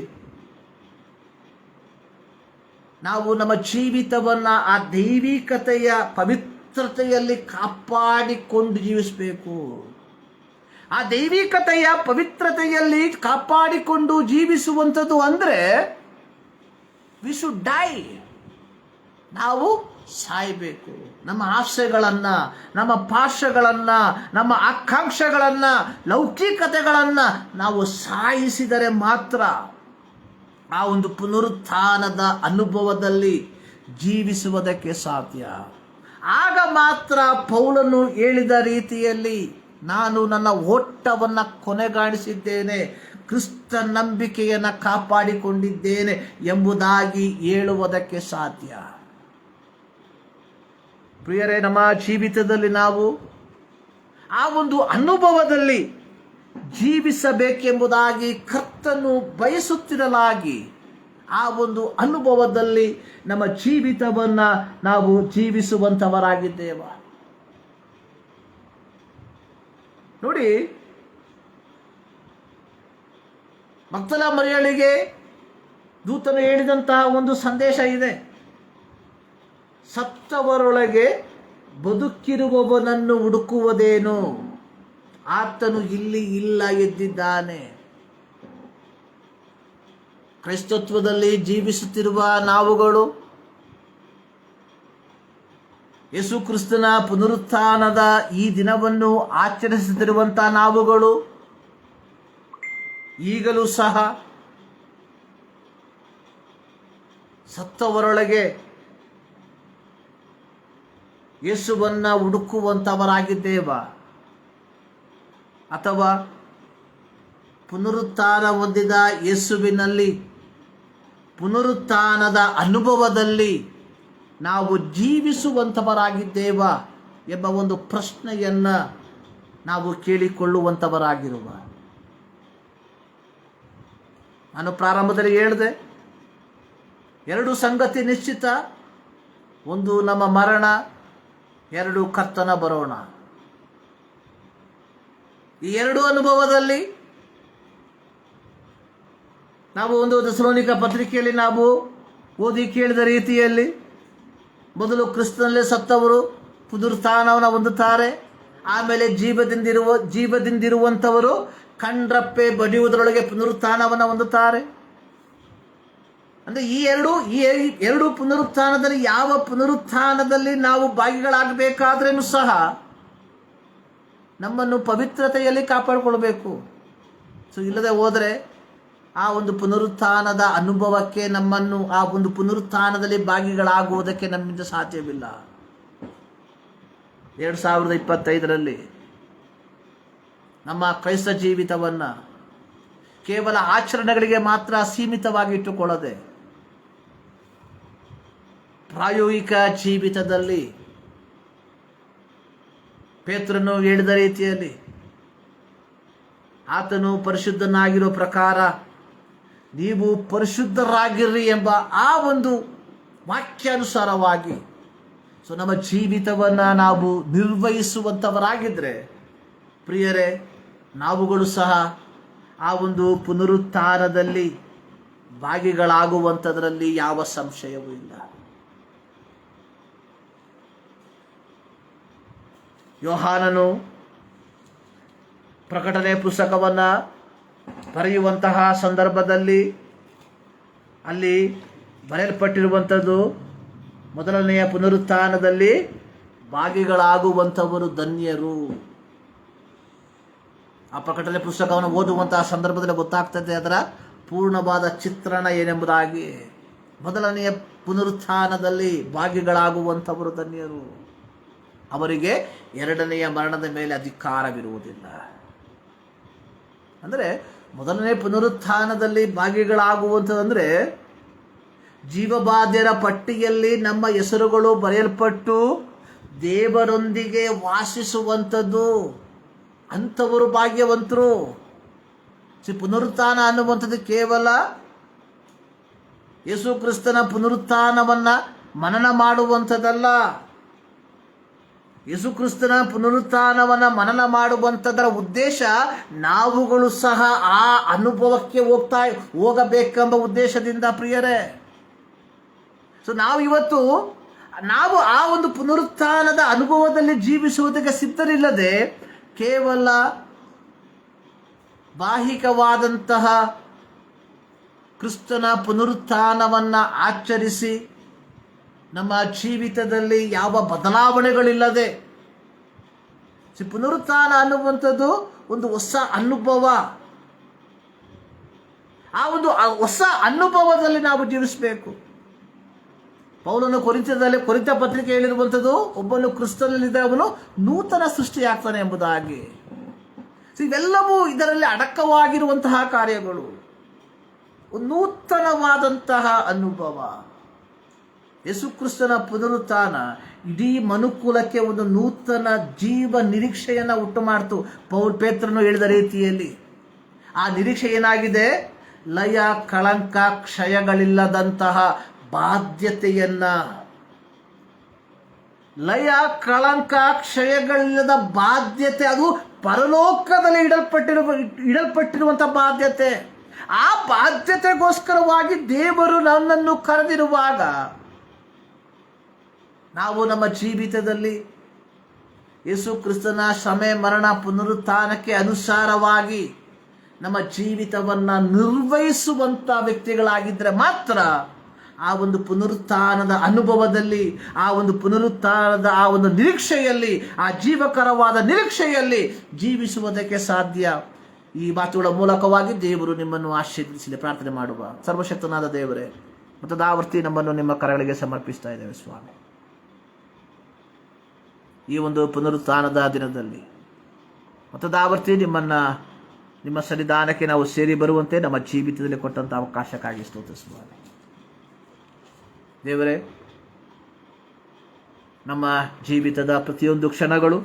ನಾವು ನಮ್ಮ ಜೀವಿತವನ್ನ ಆ ದೈವಿಕತೆಯ ಪವಿತ್ರತೆಯಲ್ಲಿ ಕಾಪಾಡಿಕೊಂಡು ಜೀವಿಸಬೇಕು. ಆ ದೈವಿಕತೆಯ ಪವಿತ್ರತೆಯಲ್ಲಿ ಕಾಪಾಡಿಕೊಂಡು ಜೀವಿಸುವಂಥದ್ದು ಅಂದರೆ ವಿ ಶುಡ್ ಡೈ. ನಾವು ಸಾಯಬೇಕು. ನಮ್ಮ ಆಸೆಗಳನ್ನು, ನಮ್ಮ ಪಾಶಗಳನ್ನು, ನಮ್ಮ ಆಕಾಂಕ್ಷೆಗಳನ್ನು, ಲೌಕಿಕತೆಗಳನ್ನು ನಾವು ಸಾಯಿಸಿದರೆ ಮಾತ್ರ ಆ ಒಂದು ಪುನರುತ್ಥಾನದ ಅನುಭವದಲ್ಲಿ ಜೀವಿಸುವುದಕ್ಕೆ ಸಾಧ್ಯ. ಆಗ ಮಾತ್ರ ಪೌಲನು ಹೇಳಿದ ರೀತಿಯಲ್ಲಿ ನಾನು ನನ್ನ ಓಟವನ್ನು ಕೊನೆಗಾಣಿಸಿದ್ದೇನೆ, ಕ್ರಿಸ್ತ ನಂಬಿಕೆಯನ್ನು ಕಾಪಾಡಿಕೊಂಡಿದ್ದೇನೆ ಎಂಬುದಾಗಿ ಹೇಳುವುದಕ್ಕೆ ಸಾಧ್ಯ. ಪ್ರಿಯರೇ, ನಮ್ಮ ಜೀವಿತದಲ್ಲಿ ನಾವು ಆ ಒಂದು ಅನುಭವದಲ್ಲಿ ಜೀವಿಸಬೇಕೆಂಬುದಾಗಿ ಕರ್ತನು ಬಯಸುತ್ತಿರಲಾಗಿ ಆ ಒಂದು ಅನುಭವದಲ್ಲಿ ನಮ್ಮ ಜೀವಿತವನ್ನು ನಾವು ಜೀವಿಸುವಂಥವರಾಗಿದ್ದೇವೆ. ನೋಡಿ, ಮಗ್ದಲ ಮರಿಯಳಿಗೆ ದೂತನು ಹೇಳಿದಂತಹ ಒಂದು ಸಂದೇಶ ಇದೆ. ಸತ್ತವರೊಳಗೆ ಬದುಕಿರುವವನನ್ನು ಹುಡುಕುವುದೇನು, ಆತನು ಇಲ್ಲಿ ಇಲ್ಲ ಎದ್ದಿದ್ದಾನೆ. ಕ್ರೈಸ್ತತ್ವದಲ್ಲಿ ಜೀವಿಸುತ್ತಿರುವ ನಾವುಗಳು ಯೇಸು ಕ್ರಿಸ್ತನ ಪುನರುತ್ಥಾನದ ಈ ದಿನವನ್ನು ಆಚರಿಸುತ್ತಿರುವಂತಹ ನಾವುಗಳು ಈಗಲೂ ಸಹ ಸತ್ತವರೊಳಗೆ ಯೇಸುವನ್ನ ಹುಡುಕುವಂಥವರಾಗಿದ್ದೇವ, ಅಥವಾ ಪುನರುತ್ಥಾನ ಹೊಂದಿದ ಯೇಸುವಿನಲ್ಲಿ ಪುನರುತ್ಥಾನದ ಅನುಭವದಲ್ಲಿ ನಾವು ಜೀವಿಸುವಂಥವರಾಗಿದ್ದೇವ ಎಂಬ ಒಂದು ಪ್ರಶ್ನೆಯನ್ನು ನಾವು ಕೇಳಿಕೊಳ್ಳುವಂಥವರಾಗಿರುವ. ನಾನು ಪ್ರಾರಂಭದಲ್ಲಿ ಹೇಳಿದೆ, ಎರಡು ಸಂಗತಿ ನಿಶ್ಚಿತ. ಒಂದು ನಮ್ಮ ಮರಣ, ಎರಡು ಕರ್ತನ ಬರೋಣ. ಈ ಎರಡು ಅನುಭವದಲ್ಲಿ ನಾವು ಒಂದು ಥೆಸಲೋನಿಕ ಪತ್ರಿಕೆಯಲ್ಲಿ ನಾವು ಓದಿ ಕೇಳಿದ ರೀತಿಯಲ್ಲಿ ಮೊದಲು ಕ್ರಿಸ್ತನಲ್ಲೇ ಸತ್ತವರು ಪುನರುತ್ಥಾನವನ್ನು ಹೊಂದುತ್ತಾರೆ. ಆಮೇಲೆ ಜೀವದಿಂದಿರುವಂಥವರು ಕಣ್ರಪ್ಪೆ ಬಡಿಯುವುದರೊಳಗೆ ಪುನರುತ್ಥಾನವನ್ನು ಹೊಂದುತ್ತಾರೆ. ಅಂದರೆ ಈ ಎರಡು ಪುನರುತ್ಥಾನದಲ್ಲಿ ಯಾವ ಪುನರುತ್ಥಾನದಲ್ಲಿ ನಾವು ಭಾಗಿಗಳಾಗಬೇಕಾದ್ರೂ ಸಹ ನಮ್ಮನ್ನು ಪವಿತ್ರತೆಯಲ್ಲಿ ಕಾಪಾಡಿಕೊಳ್ಬೇಕು. ಇಲ್ಲದೆ ಹೋದರೆ ಆ ಒಂದು ಪುನರುತ್ಥಾನದ ಅನುಭವಕ್ಕೆ, ನಮ್ಮನ್ನು ಆ ಒಂದು ಪುನರುತ್ಥಾನದಲ್ಲಿ ಭಾಗಿಗಳಾಗುವುದಕ್ಕೆ ನಮ್ಮಿಂದ ಸಾಧ್ಯವಿಲ್ಲ. 2025ರಲ್ಲಿ ನಮ್ಮ ಕ್ರೈಸ್ತ ಜೀವಿತವನ್ನು ಕೇವಲ ಆಚರಣೆಗಳಿಗೆ ಮಾತ್ರ ಸೀಮಿತವಾಗಿ ಇಟ್ಟುಕೊಳ್ಳದೆ ಪ್ರಾಯೋಗಿಕ ಜೀವಿತದಲ್ಲಿ ಪೇತ್ರನು ಹೇಳಿದ ರೀತಿಯಲ್ಲಿ ಆತನು ಪರಿಶುದ್ಧನಾಗಿರೋ ಪ್ರಕಾರ ನೀವು ಪರಿಶುದ್ಧರಾಗಿರ್ರಿ ಎಂಬ ಆ ಒಂದು ವಾಕ್ಯಾನುಸಾರವಾಗಿ. ಸೊ ನಮ್ಮ ಜೀವಿತವನ್ನು ನಾವು ನಿರ್ವಹಿಸುವಂಥವರಾಗಿದ್ದರೆ ಪ್ರಿಯರೇ, ನಾವುಗಳು ಸಹ ಆ ಒಂದು ಪುನರುತ್ಥಾನದಲ್ಲಿ ಭಾಗಿಗಳಾಗುವಂಥದ್ರಲ್ಲಿ ಯಾವ ಸಂಶಯವೂ ಇಲ್ಲ. ಯೋಹಾನನು ಪ್ರಕಟಣೆ ಪುಸ್ತಕವನ್ನು ಬರೆಯುವಂತಹ ಸಂದರ್ಭದಲ್ಲಿ ಅಲ್ಲಿ ಬರೆಯಲ್ಪಟ್ಟಿರುವಂಥದ್ದು, ಮೊದಲನೆಯ ಪುನರುತ್ಥಾನದಲ್ಲಿ ಭಾಗಿಗಳಾಗುವಂಥವರು ಧನ್ಯರು. ಆ ಪ್ರಕಟಣೆ ಪುಸ್ತಕವನ್ನು ಓದುವಂತಹ ಸಂದರ್ಭದಲ್ಲಿ ಗೊತ್ತಾಗ್ತದೆ ಅದರ ಪೂರ್ಣವಾದ ಚಿತ್ರಣ ಏನೆಂಬುದಾಗಿ. ಮೊದಲನೆಯ ಪುನರುತ್ಥಾನದಲ್ಲಿ ಭಾಗಿಗಳಾಗುವಂಥವರು ಧನ್ಯರು, ಅವರಿಗೆ ಎರಡನೆಯ ಮರಣದ ಮೇಲೆ ಅಧಿಕಾರವಿರುವುದಿಲ್ಲ. ಅಂದರೆ ಮೊದಲನೇ ಪುನರುತ್ಥಾನದಲ್ಲಿ ಭಾಗಿಗಳಾಗುವಂಥದ್ದಂದರೆ ಜೀವಬಾಧ್ಯರ ಪಟ್ಟಿಯಲ್ಲಿ ನಮ್ಮ ಹೆಸರುಗಳು ಬರೆಯಲ್ಪಟ್ಟು ದೇವರೊಂದಿಗೆ ವಾಸಿಸುವಂಥದ್ದು, ಅಂಥವರು ಭಾಗ್ಯವಂತರು. ಪುನರುತ್ಥಾನ ಅನ್ನುವಂಥದ್ದು ಕೇವಲ ಯೇಸು ಕ್ರಿಸ್ತನ ಪುನರುತ್ಥಾನವನ್ನು ಮನನ ಮಾಡುವಂಥದ್ದಲ್ಲ. ಯೇಸು ಕ್ರಿಸ್ತನ ಪುನರುತ್ಥಾನವನ್ನು ಮನನ ಮಾಡುವಂಥದ್ದರ ಉದ್ದೇಶ ನಾವುಗಳು ಸಹ ಆ ಅನುಭವಕ್ಕೆ ಹೋಗಬೇಕೆಂಬ ಉದ್ದೇಶದಿಂದ ಪ್ರಿಯರೇ. ಸೊ ನಾವು ಆ ಒಂದು ಪುನರುತ್ಥಾನದ ಅನುಭವದಲ್ಲಿ ಜೀವಿಸುವುದಕ್ಕೆ ಸಿದ್ಧರಿಲ್ಲದೆ ಕೇವಲ ಬಾಹಿಕವಾದಂತಹ ಕ್ರಿಸ್ತನ ಪುನರುತ್ಥಾನವನ್ನು ಆಚರಿಸಿ ನಮ್ಮ ಜೀವಿತದಲ್ಲಿ ಯಾವ ಬದಲಾವಣೆಗಳಿಲ್ಲದೆ, ಪುನರುತ್ಥಾನ ಅನ್ನುವಂಥದ್ದು ಒಂದು ಹೊಸ ಅನುಭವ. ಆ ಒಂದು ಹೊಸ ಅನುಭವದಲ್ಲಿ ನಾವು ಜೀವಿಸಬೇಕು. ಪೌಲನು ಕೊರಿಂಥ ಪತ್ರಿಕೆ ಹೇಳಿರುವಂಥದ್ದು, ಒಬ್ಬನು ಕ್ರಿಸ್ತನಲ್ಲಿದ್ದರೆ ಅವನು ನೂತನ ಸೃಷ್ಟಿಯಾಗ್ತಾನೆ ಎಂಬುದಾಗಿ. ಇವೆಲ್ಲವೂ ಇದರಲ್ಲಿ ಅಡಕವಾಗಿರುವಂತಹ ಕಾರ್ಯಗಳು, ನೂತನವಾದಂತಹ ಅನುಭವ. ಯೇಸು ಕ್ರಿಸ್ತನ ಪುನರುತ್ಥಾನ ಇಡೀ ಮನುಕುಲಕ್ಕೆ ಒಂದು ನೂತನ ಜೀವ ನಿರೀಕ್ಷೆಯನ್ನು ಉಂಟು ಮಾಡ್ತು. ಪೇತ್ರನು ಹೇಳಿದ ರೀತಿಯಲ್ಲಿ ಆ ನಿರೀಕ್ಷೆ ಏನಾಗಿದೆ? ಲಯ, ಕಳಂಕ, ಕ್ಷಯಗಳಿಲ್ಲದಂತಹ ಬಾಧ್ಯತೆಯನ್ನ, ಲಯ, ಕಳಂಕ, ಕ್ಷಯಗಳಿಲ್ಲದ ಬಾಧ್ಯತೆ, ಅದು ಪರಲೋಕದಲ್ಲಿ ಇಡಲ್ಪಟ್ಟಿರುವಂತಹ ಬಾಧ್ಯತೆ. ಆ ಬಾಧ್ಯತೆಗೋಸ್ಕರವಾಗಿ ದೇವರು ನನ್ನನ್ನು ಕರೆದಿರುವಾಗ ನಾವು ನಮ್ಮ ಜೀವಿತದಲ್ಲಿ ಯೇಸು ಕ್ರಿಸ್ತನ ಶ್ರಮೆ, ಮರಣ, ಪುನರುತ್ಥಾನಕ್ಕೆ ಅನುಸಾರವಾಗಿ ನಮ್ಮ ಜೀವಿತವನ್ನು ನಿರ್ವಹಿಸುವಂಥ ವ್ಯಕ್ತಿಗಳಾಗಿದ್ದರೆ ಮಾತ್ರ ಆ ಒಂದು ಪುನರುತ್ಥಾನದ ಅನುಭವದಲ್ಲಿ, ಆ ಒಂದು ಪುನರುತ್ಥಾನದ ಆ ಒಂದು ನಿರೀಕ್ಷೆಯಲ್ಲಿ, ಆ ಜೀವಕರವಾದ ನಿರೀಕ್ಷೆಯಲ್ಲಿ ಜೀವಿಸುವುದಕ್ಕೆ ಸಾಧ್ಯ. ಈ ಮಾತುಗಳ ಮೂಲಕವಾಗಿ ದೇವರು ನಿಮ್ಮನ್ನು ಆಶೀರ್ವದಿಸಲಿ. ಪ್ರಾರ್ಥನೆ ಮಾಡುವ. ಸರ್ವಶಕ್ತನಾದ ದೇವರೇ, ಮತದಾವರ್ತಿ ನಮ್ಮನ್ನು ನಿಮ್ಮ ಕರಗಳಿಗೆ ಸಮರ್ಪಿಸ್ತಾ ಇದ್ದೇವೆ ಸ್ವಾಮಿ. ಈ ಒಂದು ಪುನರುತ್ಥಾನದ ದಿನದಲ್ಲಿ ಮತದಾವರ್ತಿ ನಿಮ್ಮ ಸನ್ನಿಧಾನಕ್ಕೆ ನಾವು ಸೇರಿ ಬರುವಂತೆ ನಮ್ಮ ಜೀವಿತದಲ್ಲಿ ಕೊಟ್ಟಂಥ ಅವಕಾಶಕ್ಕಾಗಿ ಸ್ತೋತ್ರ ಸ್ವಾಮಿ. ದೇವರೇ, ನಮ್ಮ ಜೀವಿತದ ಪ್ರತಿಯೊಂದು ಕ್ಷಣಗಳು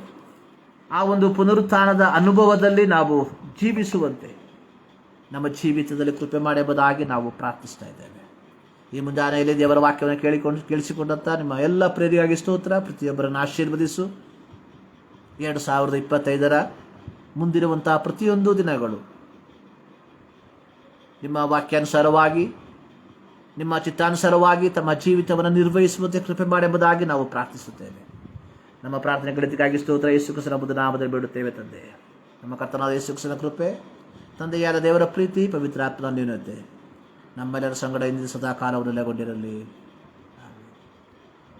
ಆ ಒಂದು ಪುನರುತ್ಥಾನದ ಅನುಭವದಲ್ಲಿ ನಾವು ಜೀವಿಸುವಂತೆ ನಮ್ಮ ಜೀವಿತದಲ್ಲಿ ಕೃಪೆ ಮಾಡಬಹುದಾಗಿ ನಾವು ಪ್ರಾರ್ಥಿಸ್ತಾ ಇದ್ದೇವೆ. ಈ ಮುಂಜಾನೆಯಲ್ಲಿ ದೇವರ ವಾಕ್ಯವನ್ನು ಕೇಳಿಸಿಕೊಂಡಂಥ ನಿಮ್ಮ ಎಲ್ಲ ಪ್ರೇರಿಯಾಗಿ ಸ್ತೋತ್ರ. ಪ್ರತಿಯೊಬ್ಬರನ್ನು ಆಶೀರ್ವದಿಸು. 2025 ಮುಂದಿರುವಂತಹ ಪ್ರತಿಯೊಂದು ದಿನಗಳು ನಿಮ್ಮ ವಾಕ್ಯಾನುಸಾರವಾಗಿ, ನಿಮ್ಮ ಚಿತ್ತಾನುಸಾರವಾಗಿ ತಮ್ಮ ಜೀವಿತವನ್ನು ನಿರ್ವಹಿಸುವಂತೆ ಕೃಪೆ ಮಾಡಬಹುದಾಗಿ ನಾವು ಪ್ರಾರ್ಥಿಸುತ್ತೇವೆ. ನಮ್ಮ ಪ್ರಾರ್ಥನೆಗಳಿಗಾಗಿ ಸ್ತೋತ್ರ. ಯೇಸು ಕ್ರಿಸ್ತನ ಬುದ್ಧ ನಾಮದಲ್ಲಿ ಬೇಡುತ್ತೇವೆ ತಂದೆ. ನಮ್ಮ ಕರ್ತನಾದ ಯೇಸು ಕ್ರಿಸ್ತನ ಕೃಪೆ, ತಂದೆಯಾದ ದೇವರ ಪ್ರೀತಿ, ಪವಿತ್ರಾತ್ಮನ ನ್ಯೂನತೆ ನಮ್ಮೆಲ್ಲರ ಸಂಗಡ ಇಂದು ಸದಾ ಕಾಲವನ್ನು ನೆಲೆಗೊಂಡಿರಲಿ.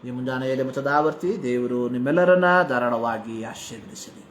ಈ ಮುಂಜಾನೆಯಲ್ಲಿ ಮತದಾವರ್ತಿ ದೇವರು ನಿಮ್ಮೆಲ್ಲರನ್ನ ಧಾರಾಳವಾಗಿ ಆಶೀರ್ವದಿಸಲಿ.